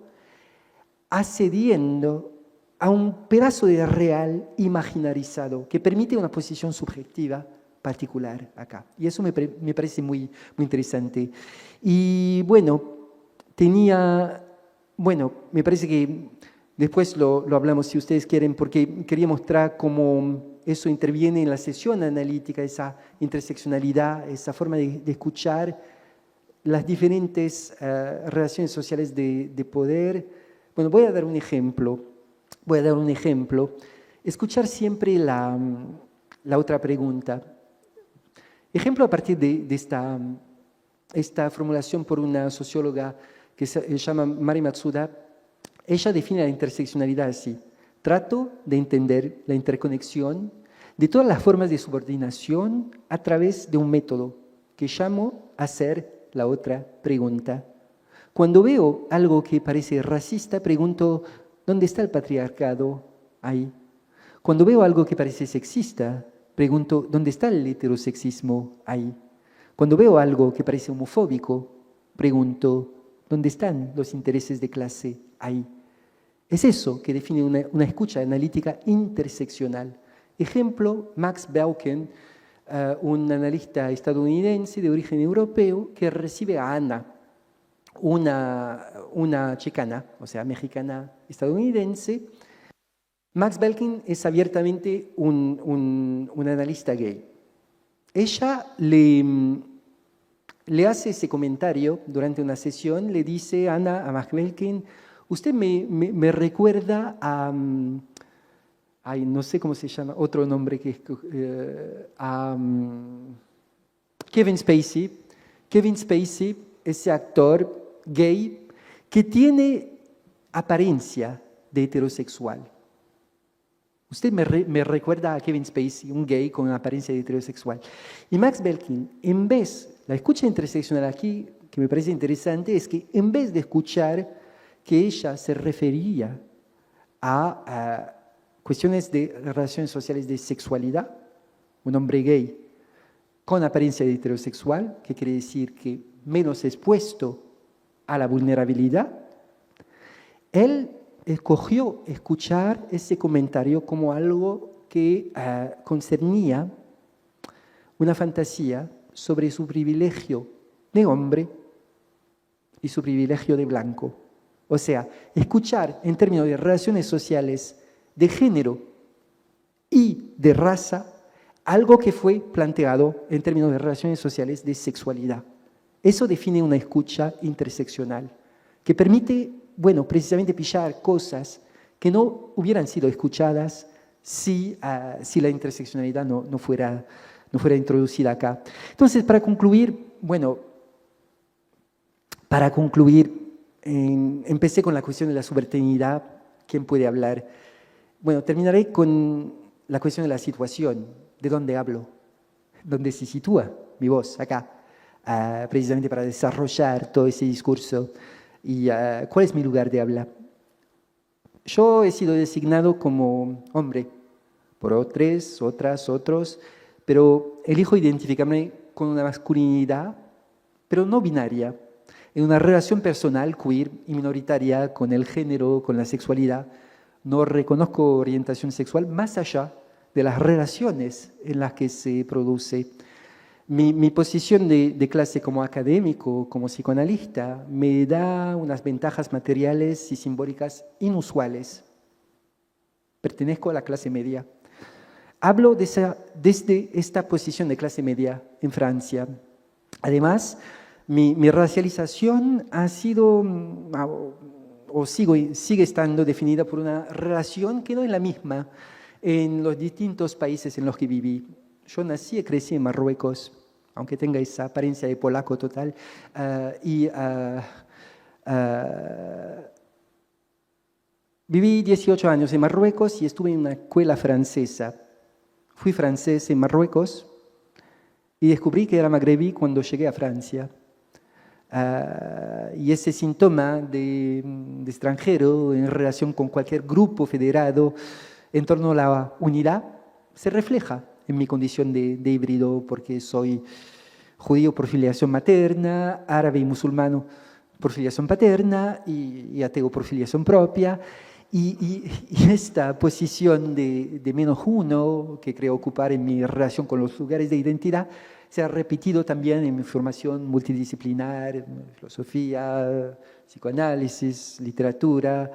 accediendo a un pedazo de real imaginarizado que permite una posición subjetiva particular acá. Y eso me parece muy, muy interesante. Y bueno, me parece que después lo hablamos si ustedes quieren, porque quería mostrar cómo eso interviene en la sesión analítica, esa interseccionalidad, esa forma de escuchar las diferentes relaciones sociales de poder. Bueno, voy a dar un ejemplo. Escuchar siempre la otra pregunta. Ejemplo a partir de esta formulación por una socióloga que se llama Mari Matsuda. Ella define la interseccionalidad así: trato de entender la interconexión de todas las formas de subordinación a través de un método que llamo hacer la otra pregunta. Cuando veo algo que parece racista, pregunto, ¿dónde está el patriarcado ahí? Cuando veo algo que parece sexista, pregunto, ¿dónde está el heterosexismo ahí? Cuando veo algo que parece homofóbico, pregunto, ¿dónde están los intereses de clase ahí? Es eso que define una escucha analítica interseccional. Ejemplo, Max Belken, un analista estadounidense de origen europeo que recibe a Ana, una chicana, o sea, mexicana estadounidense. Max Belkin es abiertamente un analista gay. Ella le hace ese comentario durante una sesión, le dice a Max Belkin, usted me recuerda a, no sé cómo se llama, otro nombre que Kevin Spacey. Kevin Spacey, ese actor gay que tiene apariencia de heterosexual. Usted me recuerda a Kevin Spacey, un gay con apariencia de heterosexual. Y Max Belkin, la escucha interseccional aquí, que me parece interesante, es que en vez de escuchar que ella se refería a cuestiones de relaciones sociales de sexualidad, un hombre gay con apariencia de heterosexual, que quiere decir que menos expuesto a la vulnerabilidad, él escogió escuchar ese comentario como algo que concernía una fantasía sobre su privilegio de hombre y su privilegio de blanco. O sea, escuchar en términos de relaciones sociales de género y de raza algo que fue planteado en términos de relaciones sociales de sexualidad. Eso define una escucha interseccional que permite, precisamente pillar cosas que no hubieran sido escuchadas si la interseccionalidad no fuera introducida acá. Entonces, para concluir, empecé con la cuestión de la subalternidad. ¿Quién puede hablar? Terminaré con la cuestión de la situación. ¿De dónde hablo? ¿Dónde se sitúa mi voz? Acá, precisamente para desarrollar todo ese discurso. ¿Y cuál es mi lugar de habla? Yo he sido designado como hombre por otros, pero elijo identificarme con una masculinidad, pero no binaria, en una relación personal, queer y minoritaria con el género, con la sexualidad. No reconozco orientación sexual más allá de las relaciones en las que se produce. Mi posición de clase como académico, como psicoanalista, me da unas ventajas materiales y simbólicas inusuales. Pertenezco a la clase media. Hablo desde esta posición de clase media en Francia. Además, mi racialización ha sido, sigue estando definida por una relación que no es la misma en los distintos países en los que viví. Yo nací y crecí en Marruecos, aunque tenga esa apariencia de polaco total, viví 18 años en Marruecos y estuve en una escuela francesa. Fui francés en Marruecos y descubrí que era magrebí cuando llegué a Francia. Y ese síntoma de extranjero en relación con cualquier grupo federado en torno a la unidad se refleja en mi condición de híbrido, porque soy judío por filiación materna, árabe y musulmano por filiación paterna y ateo por filiación propia. Y esta posición de menos uno que creo ocupar en mi relación con los lugares de identidad se ha repetido también en mi formación multidisciplinar, filosofía, psicoanálisis, literatura,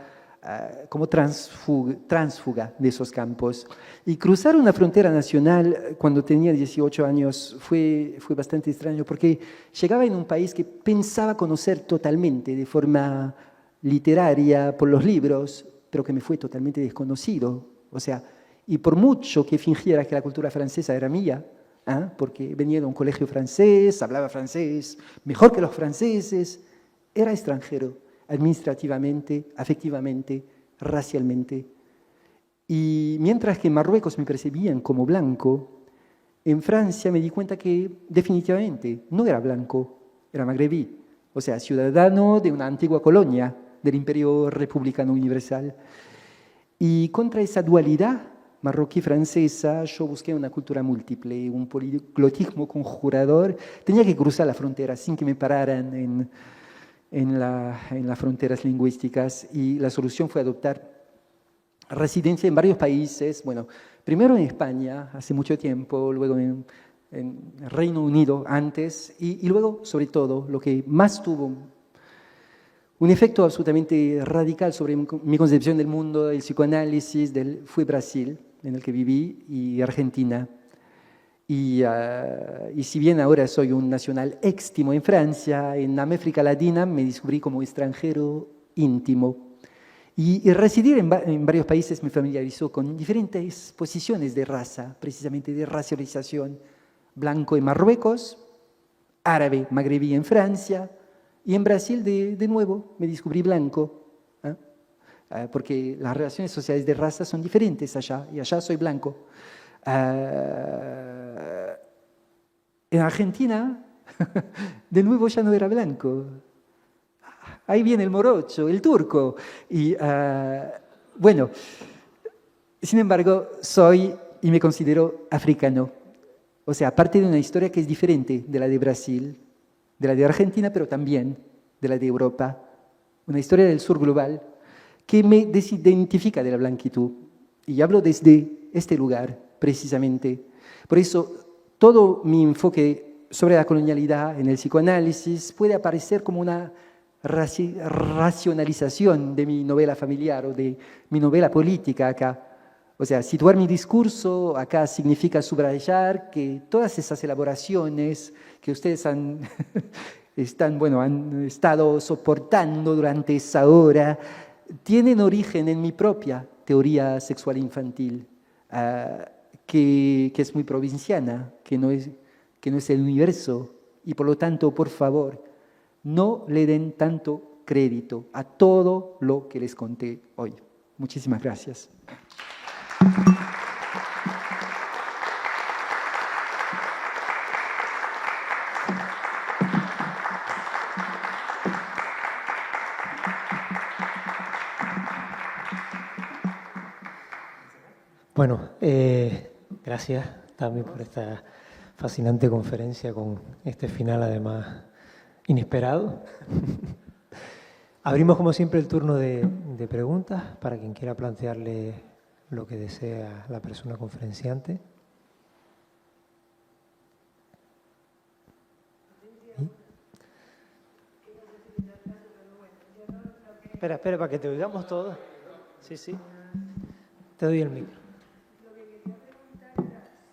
como tránsfuga de esos campos. Y cruzar una frontera nacional cuando tenía 18 años fue bastante extraño, porque llegaba en un país que pensaba conocer totalmente, de forma literaria, por los libros, pero que me fue totalmente desconocido. O sea, y por mucho que fingiera que la cultura francesa era mía, porque venía de un colegio francés, hablaba francés, mejor que los franceses, era extranjero, administrativamente, afectivamente, racialmente. Y mientras que en Marruecos me percibían como blanco, en Francia me di cuenta que definitivamente no era blanco, era magrebí, o sea, ciudadano de una antigua colonia del Imperio Republicano Universal. Y contra esa dualidad marroquí-francesa, yo busqué una cultura múltiple, un poliglotismo conjurador. Tenía que cruzar la frontera sin que me pararan en las fronteras lingüísticas, y la solución fue adoptar residencia en varios países. Bueno, primero en España, hace mucho tiempo, luego en Reino Unido antes, y luego, sobre todo, lo que más tuvo un efecto absolutamente radical sobre mi concepción del mundo, del psicoanálisis, fue Brasil, en el que viví, y Argentina. Y si bien ahora soy un nacional éxtimo en Francia, en América Latina me descubrí como extranjero íntimo. Y residir en varios países me familiarizó con diferentes posiciones de raza, precisamente de racialización. Blanco en Marruecos, árabe magrebí en Francia, y en Brasil de nuevo me descubrí blanco, porque las relaciones sociales de raza son diferentes allá, y allá soy blanco. En Argentina, de nuevo ya no era blanco. Ahí viene el morocho, el turco. Y bueno, sin embargo, soy y me considero africano. O sea, parte de una historia que es diferente de la de Brasil, de la de Argentina, pero también de la de Europa. Una historia del sur global que me desidentifica de la blanquitud. Y hablo desde este lugar, precisamente. Por eso, todo mi enfoque sobre la colonialidad en el psicoanálisis puede aparecer como una racionalización de mi novela familiar o de mi novela política acá. O sea, situar mi discurso acá significa subrayar que todas esas elaboraciones que ustedes han estado soportando durante esa hora tienen origen en mi propia teoría sexual infantil, que es muy provinciana, que no es el universo, y por lo tanto, por favor, no le den tanto crédito a todo lo que les conté hoy. Muchísimas gracias. Bueno, gracias también por esta fascinante conferencia con este final además inesperado. Abrimos como siempre el turno de preguntas para quien quiera plantearle lo que desea la persona conferenciante. Espera, para que te oigamos todos. Sí. Te doy el micro.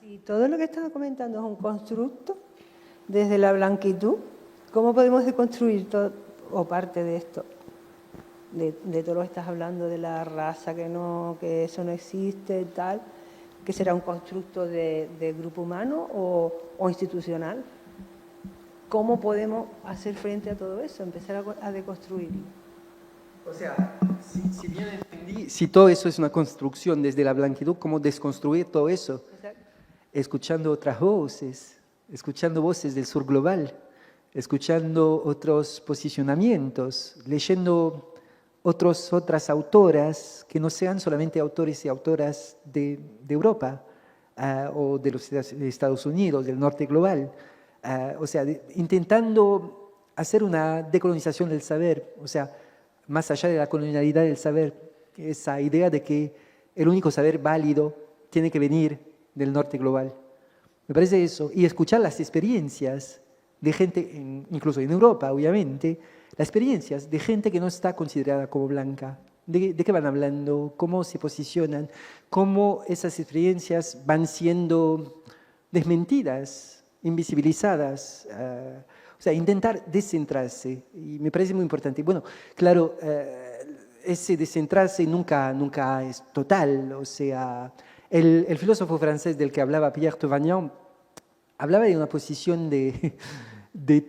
Si todo lo que estaba comentando es un constructo desde la blanquitud, ¿cómo podemos deconstruir todo o parte de esto? De todo lo que estás hablando de la raza, que eso no existe, tal, que será un constructo de grupo humano o institucional. ¿Cómo podemos hacer frente a todo eso, empezar a deconstruirlo? O sea, si bien entendí, si todo eso es una construcción desde la blanquitud, ¿cómo desconstruir todo eso? Exacto. Escuchando otras voces, escuchando voces del sur global, escuchando otros posicionamientos, leyendo otras autoras que no sean solamente autores y autoras de Europa o de los Estados Unidos, del norte global. O sea, intentando hacer una decolonización del saber, o sea, más allá de la colonialidad del saber, esa idea de que el único saber válido tiene que venir del norte global. Me parece eso. Y escuchar las experiencias de gente, incluso en Europa, obviamente, las experiencias de gente que no está considerada como blanca. ¿De qué van hablando? ¿Cómo se posicionan? ¿Cómo esas experiencias van siendo desmentidas, invisibilizadas? O sea, intentar descentrarse. Y me parece muy importante. Bueno, claro, ese descentrarse nunca es total. O sea, el filósofo francés del que hablaba Pierre Tauvagnan hablaba de una posición de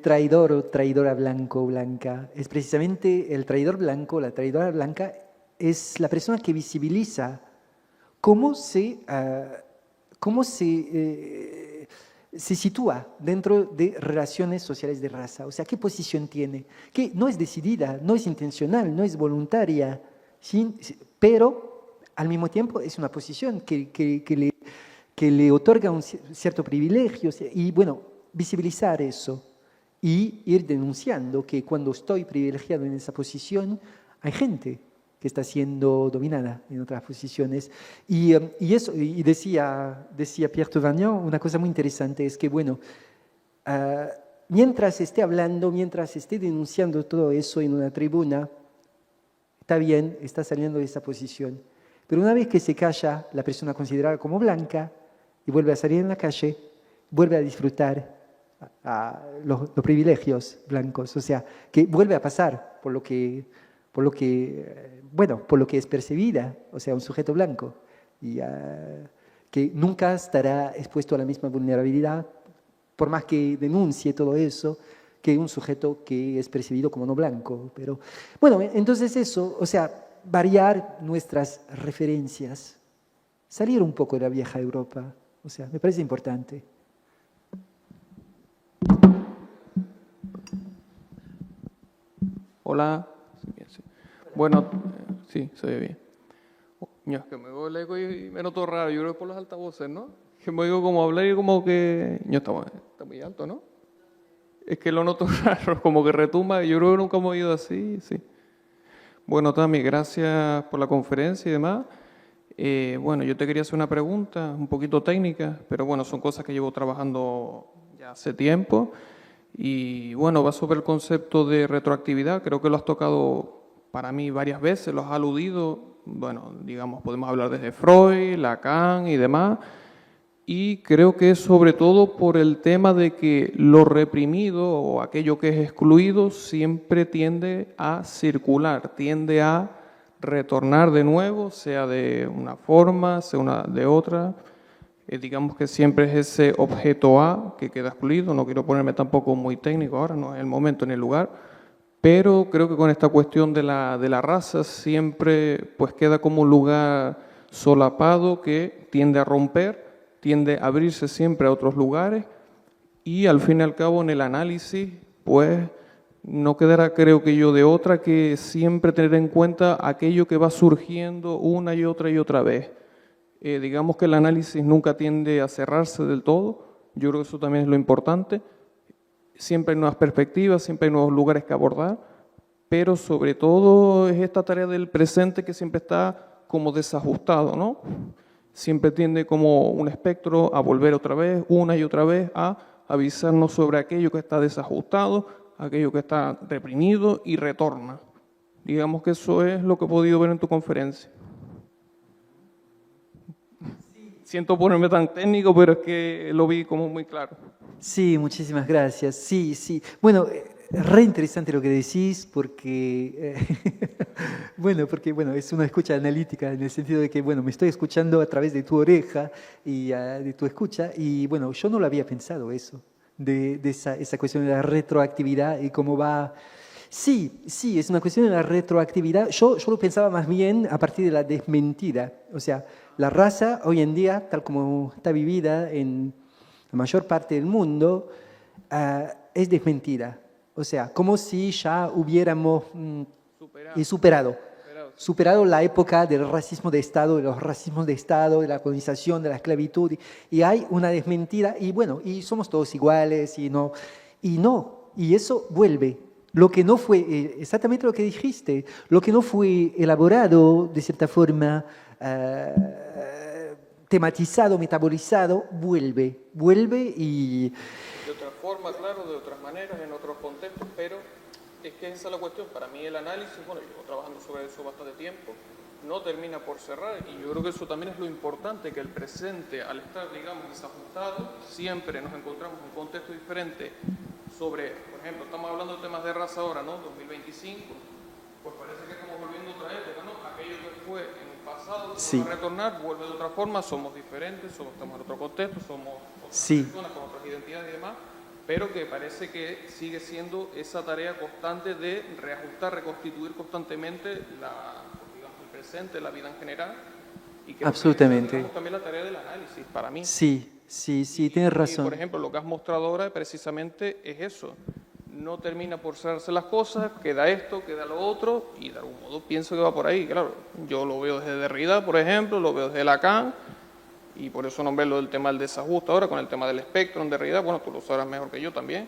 traidor o traidora blanco o blanca. Es precisamente el traidor blanco, la traidora blanca, es la persona que visibiliza cómo se se sitúa dentro de relaciones sociales de raza. O sea, ¿qué posición tiene? Que no es decidida, no es intencional, no es voluntaria, pero al mismo tiempo es una posición que le otorga un cierto privilegio. Y bueno, visibilizar eso y ir denunciando que cuando estoy privilegiado en esa posición, hay gente que está siendo dominada en otras posiciones. Y decía Pierre Tauvagnan, una cosa muy interesante es que, bueno, mientras esté hablando, mientras esté denunciando todo eso en una tribuna, está bien, está saliendo de esa posición. Pero una vez que se calla la persona considerada como blanca y vuelve a salir en la calle, vuelve a disfrutar los privilegios blancos. O sea, que vuelve a pasar por lo que es percibida, o sea, un sujeto blanco, y que nunca estará expuesto a la misma vulnerabilidad, por más que denuncie todo eso, que un sujeto que es percibido como no blanco. Pero bueno, entonces eso, o sea, variar nuestras referencias, salir un poco de la vieja Europa, o sea, me parece importante. Hola. Sí. Bueno, sí, se ve bien. Es que me oigo el eco y me noto raro. Yo creo que por los altavoces, ¿no? Que me oigo como hablar y como que... está muy alto, ¿no? Es que lo noto raro, como que retumba. Yo creo que nunca hemos oído así, sí. Bueno, Tami, gracias por la conferencia y demás. Bueno, yo te quería hacer una pregunta un poquito técnica, pero bueno, son cosas que llevo trabajando ya hace tiempo. Y bueno, va sobre el concepto de retroactividad. Creo que lo has tocado para mí varias veces, lo has aludido. Bueno, digamos, podemos hablar desde Freud, Lacan y demás. Y creo que es sobre todo por el tema de que lo reprimido o aquello que es excluido siempre tiende a circular, tiende a retornar de nuevo, sea de una forma, sea de otra. Digamos que siempre es ese objeto A que queda excluido. No quiero ponerme tampoco muy técnico ahora, no es el momento ni el lugar, pero creo que con esta cuestión de la raza siempre pues queda como un lugar solapado que tiende a romper, tiende a abrirse siempre a otros lugares y al fin y al cabo en el análisis pues no quedará, creo que yo, de otra que siempre tener en cuenta aquello que va surgiendo una y otra vez. Digamos que el análisis nunca tiende a cerrarse del todo. Yo creo que eso también es lo importante. Siempre hay nuevas perspectivas, siempre hay nuevos lugares que abordar, pero sobre todo es esta tarea del presente que siempre está como desajustado, ¿no? Siempre tiende como un espectro a volver otra vez, una y otra vez, a avisarnos sobre aquello que está desajustado, aquello que está reprimido y retorna. Digamos que eso es lo que he podido ver en tu conferencia. Siento ponerme tan técnico, pero es que lo vi como muy claro. Sí, muchísimas gracias. Sí. Bueno, re interesante lo que decís porque, es una escucha analítica en el sentido de que, bueno, me estoy escuchando a través de tu oreja y de tu escucha y, bueno, yo no lo había pensado eso, de esa cuestión de la retroactividad y cómo va... Sí, es una cuestión de la retroactividad. Yo lo pensaba más bien a partir de la desmentida. O sea, la raza hoy en día, tal como está vivida en la mayor parte del mundo, es desmentida. O sea, como si ya hubiéramos superado la época del racismo de Estado, de los racismos de Estado, de la colonización, de la esclavitud. Y hay una desmentida y bueno, y somos todos iguales y eso vuelve. Lo que no fue, exactamente lo que dijiste, lo que no fue elaborado de cierta forma, tematizado, metabolizado, vuelve y... De otra forma, claro, de otras maneras, en otros contextos, pero es que esa es la cuestión. Para mí el análisis, bueno, llevo trabajando sobre eso bastante tiempo, no termina por cerrar y yo creo que eso también es lo importante, que el presente, al estar, digamos, desajustado, siempre nos encontramos en un contexto diferente sobre, por ejemplo, estamos hablando de temas de raza ahora, ¿no? 2025, pues parece que estamos volviendo a otra época, ¿no? Aquello que fue en el pasado, va a retornar, vuelve de otra forma, somos diferentes, estamos en otro contexto, somos otras personas con otras identidades y demás, pero que parece que sigue siendo esa tarea constante de reajustar, reconstituir constantemente el presente, la vida en general, Y creo que Absolutamente. tenemos también la tarea del análisis, para mí. Sí, sí, sí, tienes Y, razón. por ejemplo, lo que has mostrado ahora precisamente es eso. No termina por cerrarse las cosas, queda esto, queda lo otro, y de algún modo pienso que va por ahí. Claro, yo lo veo desde Derrida, por ejemplo, lo veo desde Lacan, y por eso nombré lo del tema del desajuste ahora, con el tema del espectro en Derrida, bueno, tú lo sabrás mejor que yo también,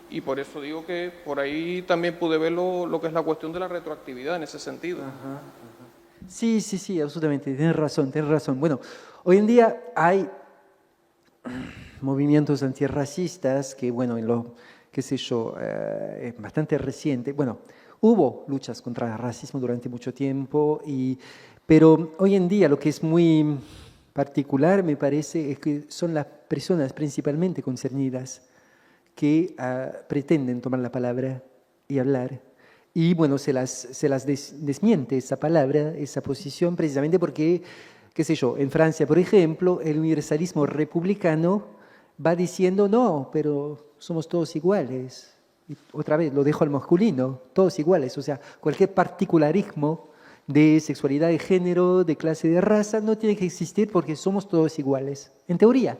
y por eso digo que por ahí también pude ver lo que es la cuestión de la retroactividad en ese sentido. Sí, sí, sí, absolutamente, tienes razón, tienes razón. Bueno, hoy en día hay movimientos antirracistas que, bueno, en lo, qué sé yo, es bastante reciente. Bueno, hubo luchas contra el racismo durante mucho tiempo, pero hoy en día lo que es muy particular, me parece, es que son las personas principalmente concernidas que pretenden tomar la palabra y hablar. Y bueno, se las desmiente esa palabra, esa posición, precisamente porque, qué sé yo, en Francia, por ejemplo, el universalismo republicano va diciendo, no, pero somos todos iguales. Y otra vez, lo dejo al masculino, todos iguales. O sea, cualquier particularismo de sexualidad, de género, de clase, de raza, no tiene que existir porque somos todos iguales. En teoría,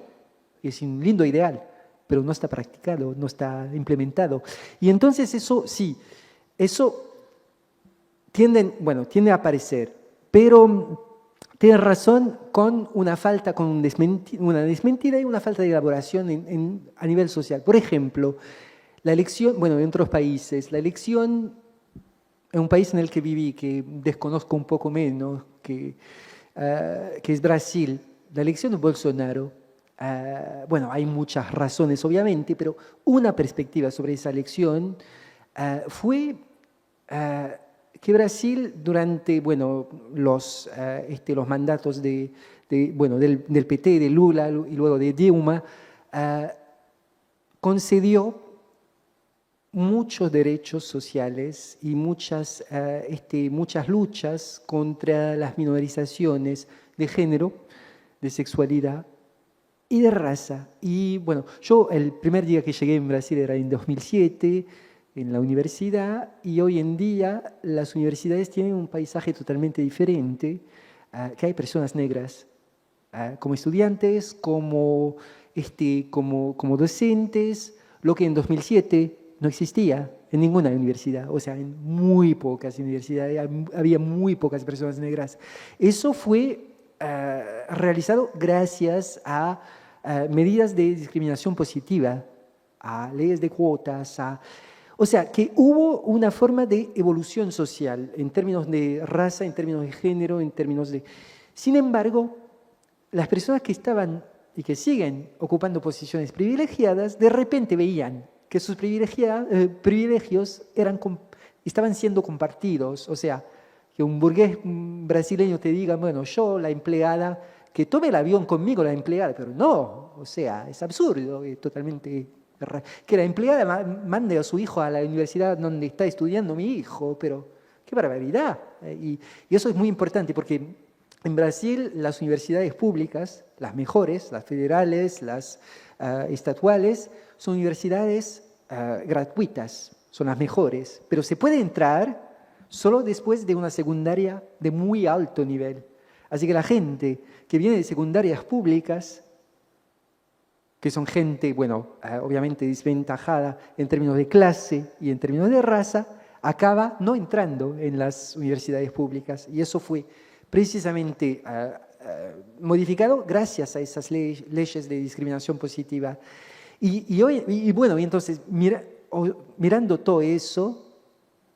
es un lindo ideal, pero no está practicado, no está implementado. Y entonces eso sí, eso tiende a aparecer, pero tiene razón con una falta, con una desmentida y una falta de elaboración a nivel social. Por ejemplo, la elección, bueno, en otros países, la elección en un país en el que viví, que desconozco un poco menos, que es Brasil, la elección de Bolsonaro, bueno, hay muchas razones obviamente, pero una perspectiva sobre esa elección fue que Brasil durante, bueno, los mandatos bueno, del PT, de Lula y luego de Dilma, concedió muchos derechos sociales y muchas luchas contra las minorizaciones de género, de sexualidad y de raza. Y bueno, yo el primer día que llegué en Brasil era en 2007, en la universidad, y hoy en día las universidades tienen un paisaje totalmente diferente, que hay personas negras como estudiantes, como docentes, lo que en 2007 no existía en ninguna universidad, o sea, en muy pocas universidades había muy pocas personas negras. Eso fue realizado gracias a medidas de discriminación positiva, a leyes de cuotas, o sea, que hubo una forma de evolución social en términos de raza, en términos de género, en términos de... Sin embargo, las personas que estaban y que siguen ocupando posiciones privilegiadas, de repente veían que sus privilegios estaban siendo compartidos. O sea, que un burgués brasileño te diga, bueno, yo, la empleada, que tome el avión conmigo la empleada, pero no, o sea, es absurdo, es totalmente... Que la empleada mande a su hijo a la universidad donde está estudiando mi hijo, pero qué barbaridad. Y eso es muy importante porque en Brasil las universidades públicas, las mejores, las federales, las estatuales, son universidades gratuitas, son las mejores, pero se puede entrar solo después de una secundaria de muy alto nivel. Así que la gente que viene de secundarias públicas, que son gente, bueno, obviamente desventajada en términos de clase y en términos de raza, acaba no entrando en las universidades públicas. Y eso fue precisamente modificado gracias a esas leyes de discriminación positiva. Y bueno, entonces, mirando todo eso,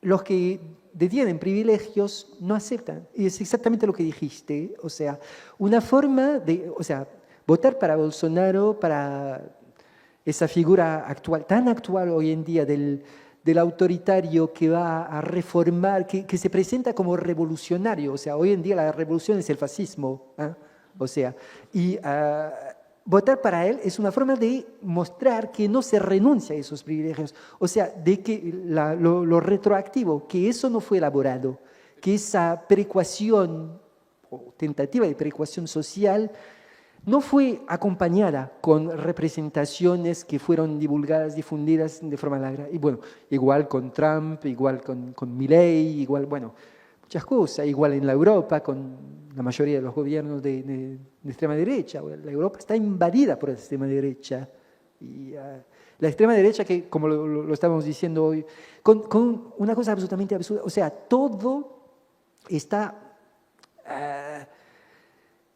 los que detienen privilegios no aceptan. Y es exactamente lo que dijiste. O sea, una forma de... O sea, votar para Bolsonaro, para esa figura actual, tan actual hoy en día del autoritario que va a reformar, que se presenta como revolucionario. O sea, hoy en día la revolución es el fascismo. O sea, y votar para él es una forma de mostrar que no se renuncia a esos privilegios. O sea, de que lo retroactivo, que eso no fue elaborado, que esa perecuación o tentativa de perecuación social no fue acompañada con representaciones que fueron divulgadas, difundidas de forma larga. Y bueno, igual con Trump, igual con Milei, igual, bueno, muchas cosas, igual en la Europa con la mayoría de los gobiernos de extrema derecha. La Europa está invadida por la extrema derecha. Y la extrema derecha, que como lo estábamos diciendo hoy, con una cosa absolutamente absurda, o sea, todo está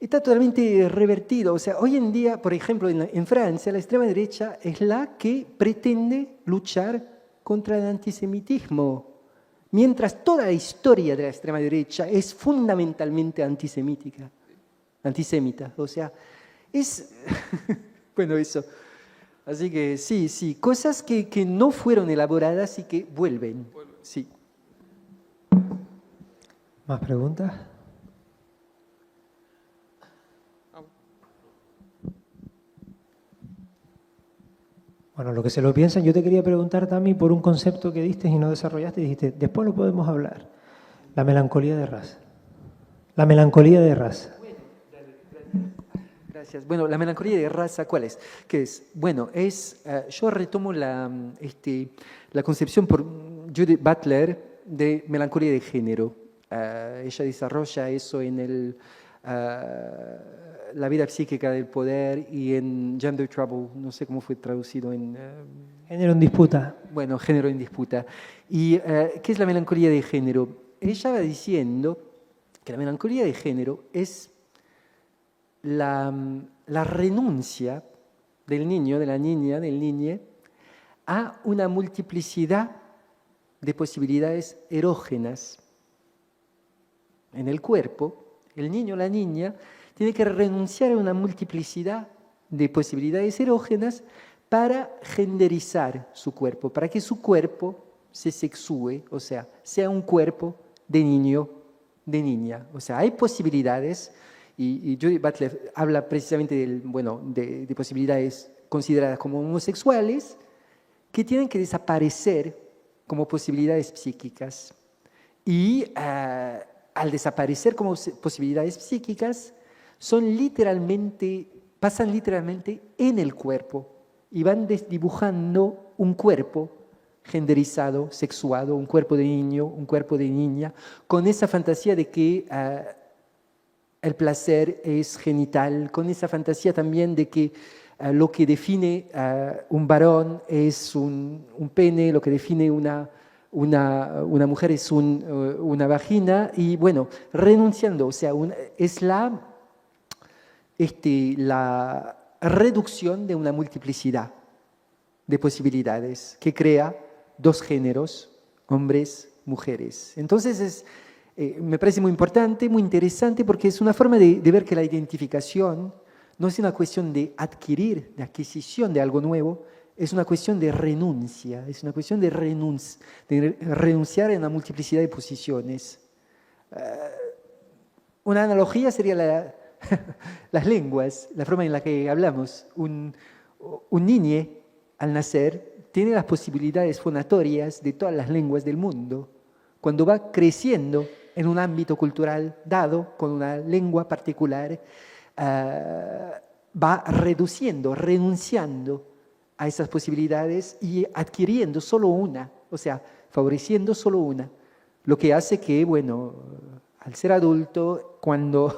totalmente revertido. O sea, hoy en día, por ejemplo, en Francia, la extrema derecha es la que pretende luchar contra el antisemitismo, mientras toda la historia de la extrema derecha es fundamentalmente antisemita. O sea, es... bueno, eso. Así que sí, cosas que no fueron elaboradas y que vuelven. Sí. ¿Más preguntas? Bueno, lo que se lo piensan, yo te quería preguntar, Tami, por un concepto que diste y no desarrollaste, y dijiste, después lo podemos hablar. La melancolía de raza. La melancolía de raza. Gracias. Bueno, la melancolía de raza, ¿cuál es? ¿Qué es? Bueno, yo retomo la concepción por Judith Butler de melancolía de género. Ella desarrolla eso en La vida psíquica del poder y en Gender Trouble, no sé cómo fue traducido en... Género en disputa. Bueno, género en disputa. ¿Y qué es la melancolía de género? Ella va diciendo que la melancolía de género es la renuncia del niño, de la niña, del niñe, a una multiplicidad de posibilidades erógenas en el cuerpo. El niño o la niña tiene que renunciar a una multiplicidad de posibilidades erógenas para genderizar su cuerpo, para que su cuerpo se sexúe, o sea un cuerpo de niño, de niña. O sea, hay posibilidades, y Judith Butler habla precisamente de posibilidades consideradas como homosexuales, que tienen que desaparecer como posibilidades psíquicas. Y al desaparecer como posibilidades psíquicas, pasan literalmente en el cuerpo y van desdibujando un cuerpo genderizado, sexuado, un cuerpo de niño, un cuerpo de niña, con esa fantasía de que el placer es genital, con esa fantasía también de que lo que define un varón es un pene, lo que define una mujer es una vagina, y bueno, renunciando, o sea, es la reducción de una multiplicidad de posibilidades que crea dos géneros, hombres, mujeres. Entonces me parece muy importante, muy interesante, porque es una forma de ver que la identificación no es una cuestión de adquirir, de adquisición de algo nuevo, es una cuestión de renuncia, es una cuestión de renunciar a una multiplicidad de posiciones. Una analogía sería las lenguas, la forma en la que hablamos. Un niño al nacer tiene las posibilidades fonatorias de todas las lenguas del mundo. Cuando va creciendo en un ámbito cultural dado, con una lengua particular, va renunciando a esas posibilidades y adquiriendo solo una, o sea, favoreciendo solo una. Lo que hace que, bueno, al ser adulto, cuando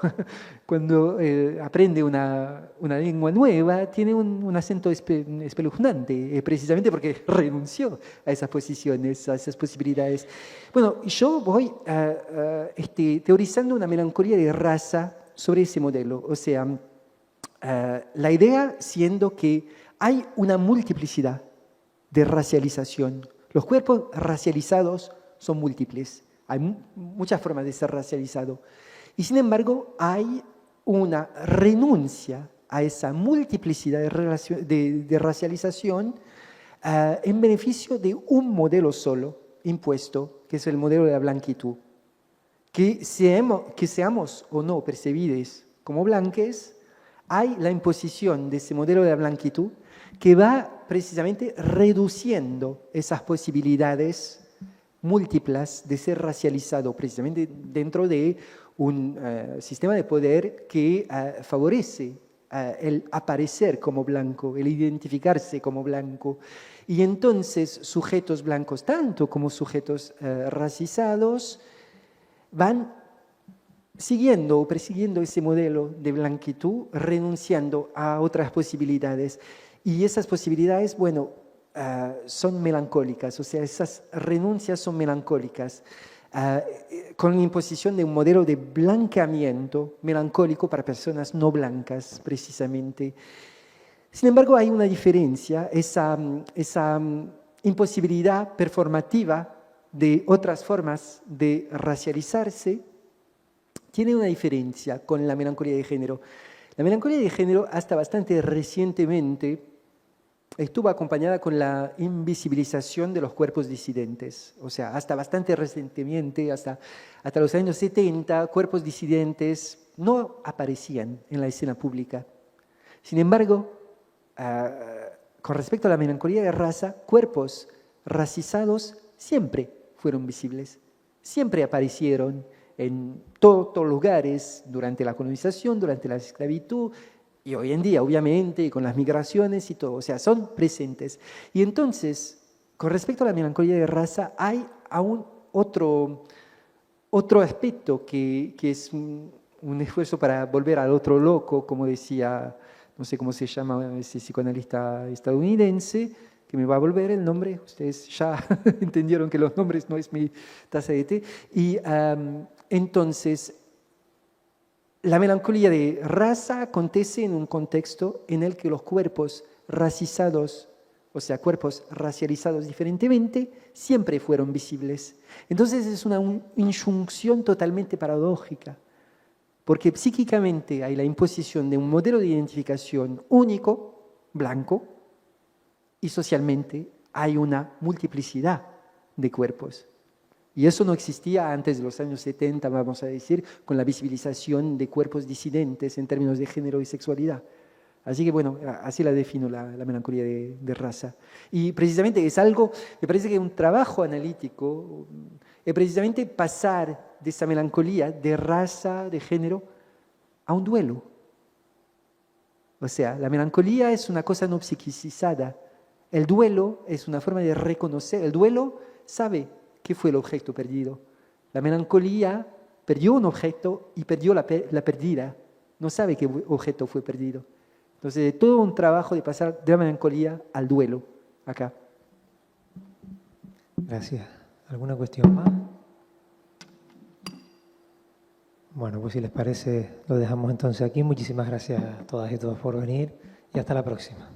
aprende una lengua nueva, tiene un acento espeluznante, precisamente porque renunció a esas posiciones, a esas posibilidades. Bueno, yo voy teorizando una melancolía de raza sobre ese modelo, o sea, la idea siendo que hay una multiplicidad de racialización. Los cuerpos racializados son múltiples. Hay muchas formas de ser racializado. Y sin embargo, hay una renuncia a esa multiplicidad de racialización en beneficio de un modelo solo impuesto, que es el modelo de la blanquitud. Que seamos o no percibidos como blanques, hay la imposición de ese modelo de la blanquitud que va precisamente reduciendo esas posibilidades múltiples de ser racializado, precisamente dentro de un sistema de poder que favorece el aparecer como blanco, el identificarse como blanco. Y entonces sujetos blancos, tanto como sujetos racializados, van siguiendo o persiguiendo ese modelo de blanquitud, renunciando a otras posibilidades. Y esas posibilidades, bueno, son melancólicas, o sea, esas renuncias son melancólicas, con la imposición de un modelo de blanqueamiento melancólico para personas no blancas, precisamente. Sin embargo, hay una diferencia, esa imposibilidad performativa de otras formas de racializarse tiene una diferencia con la melancolía de género. La melancolía de género, hasta bastante recientemente, estuvo acompañada con la invisibilización de los cuerpos disidentes. O sea, hasta bastante recientemente, hasta los años 70, cuerpos disidentes no aparecían en la escena pública. Sin embargo, con respecto a la melancolía de raza, cuerpos racizados siempre fueron visibles, siempre aparecieron en todos lugares durante la colonización, durante la esclavitud, y hoy en día, obviamente, con las migraciones y todo, o sea, son presentes. Y entonces, con respecto a la melancolía de raza, hay aún otro aspecto que es un esfuerzo para volver al otro loco, como decía, no sé cómo se llama ese psicoanalista estadounidense, que me va a volver el nombre, ustedes ya entendieron que los nombres no es mi taza de té, y entonces, la melancolía de raza acontece en un contexto en el que los cuerpos racizados, o sea, cuerpos racializados diferentemente, siempre fueron visibles. Entonces es una injunción totalmente paradójica, porque psíquicamente hay la imposición de un modelo de identificación único, blanco, y socialmente hay una multiplicidad de cuerpos. Y eso no existía antes de los años 70, vamos a decir, con la visibilización de cuerpos disidentes en términos de género y sexualidad. Así que bueno, así la defino la melancolía de raza. Y precisamente es algo, me parece que es un trabajo analítico, es precisamente pasar de esa melancolía de raza, de género, a un duelo. O sea, la melancolía es una cosa no psiquicizada. El duelo es una forma de reconocer. El duelo sabe qué fue el objeto perdido. La melancolía perdió un objeto y perdió la perdida. No sabe qué objeto fue perdido. Entonces, todo un trabajo de pasar de la melancolía al duelo, acá. Gracias. ¿Alguna cuestión más? Bueno, pues si les parece, lo dejamos entonces aquí. Muchísimas gracias a todas y todos por venir y hasta la próxima.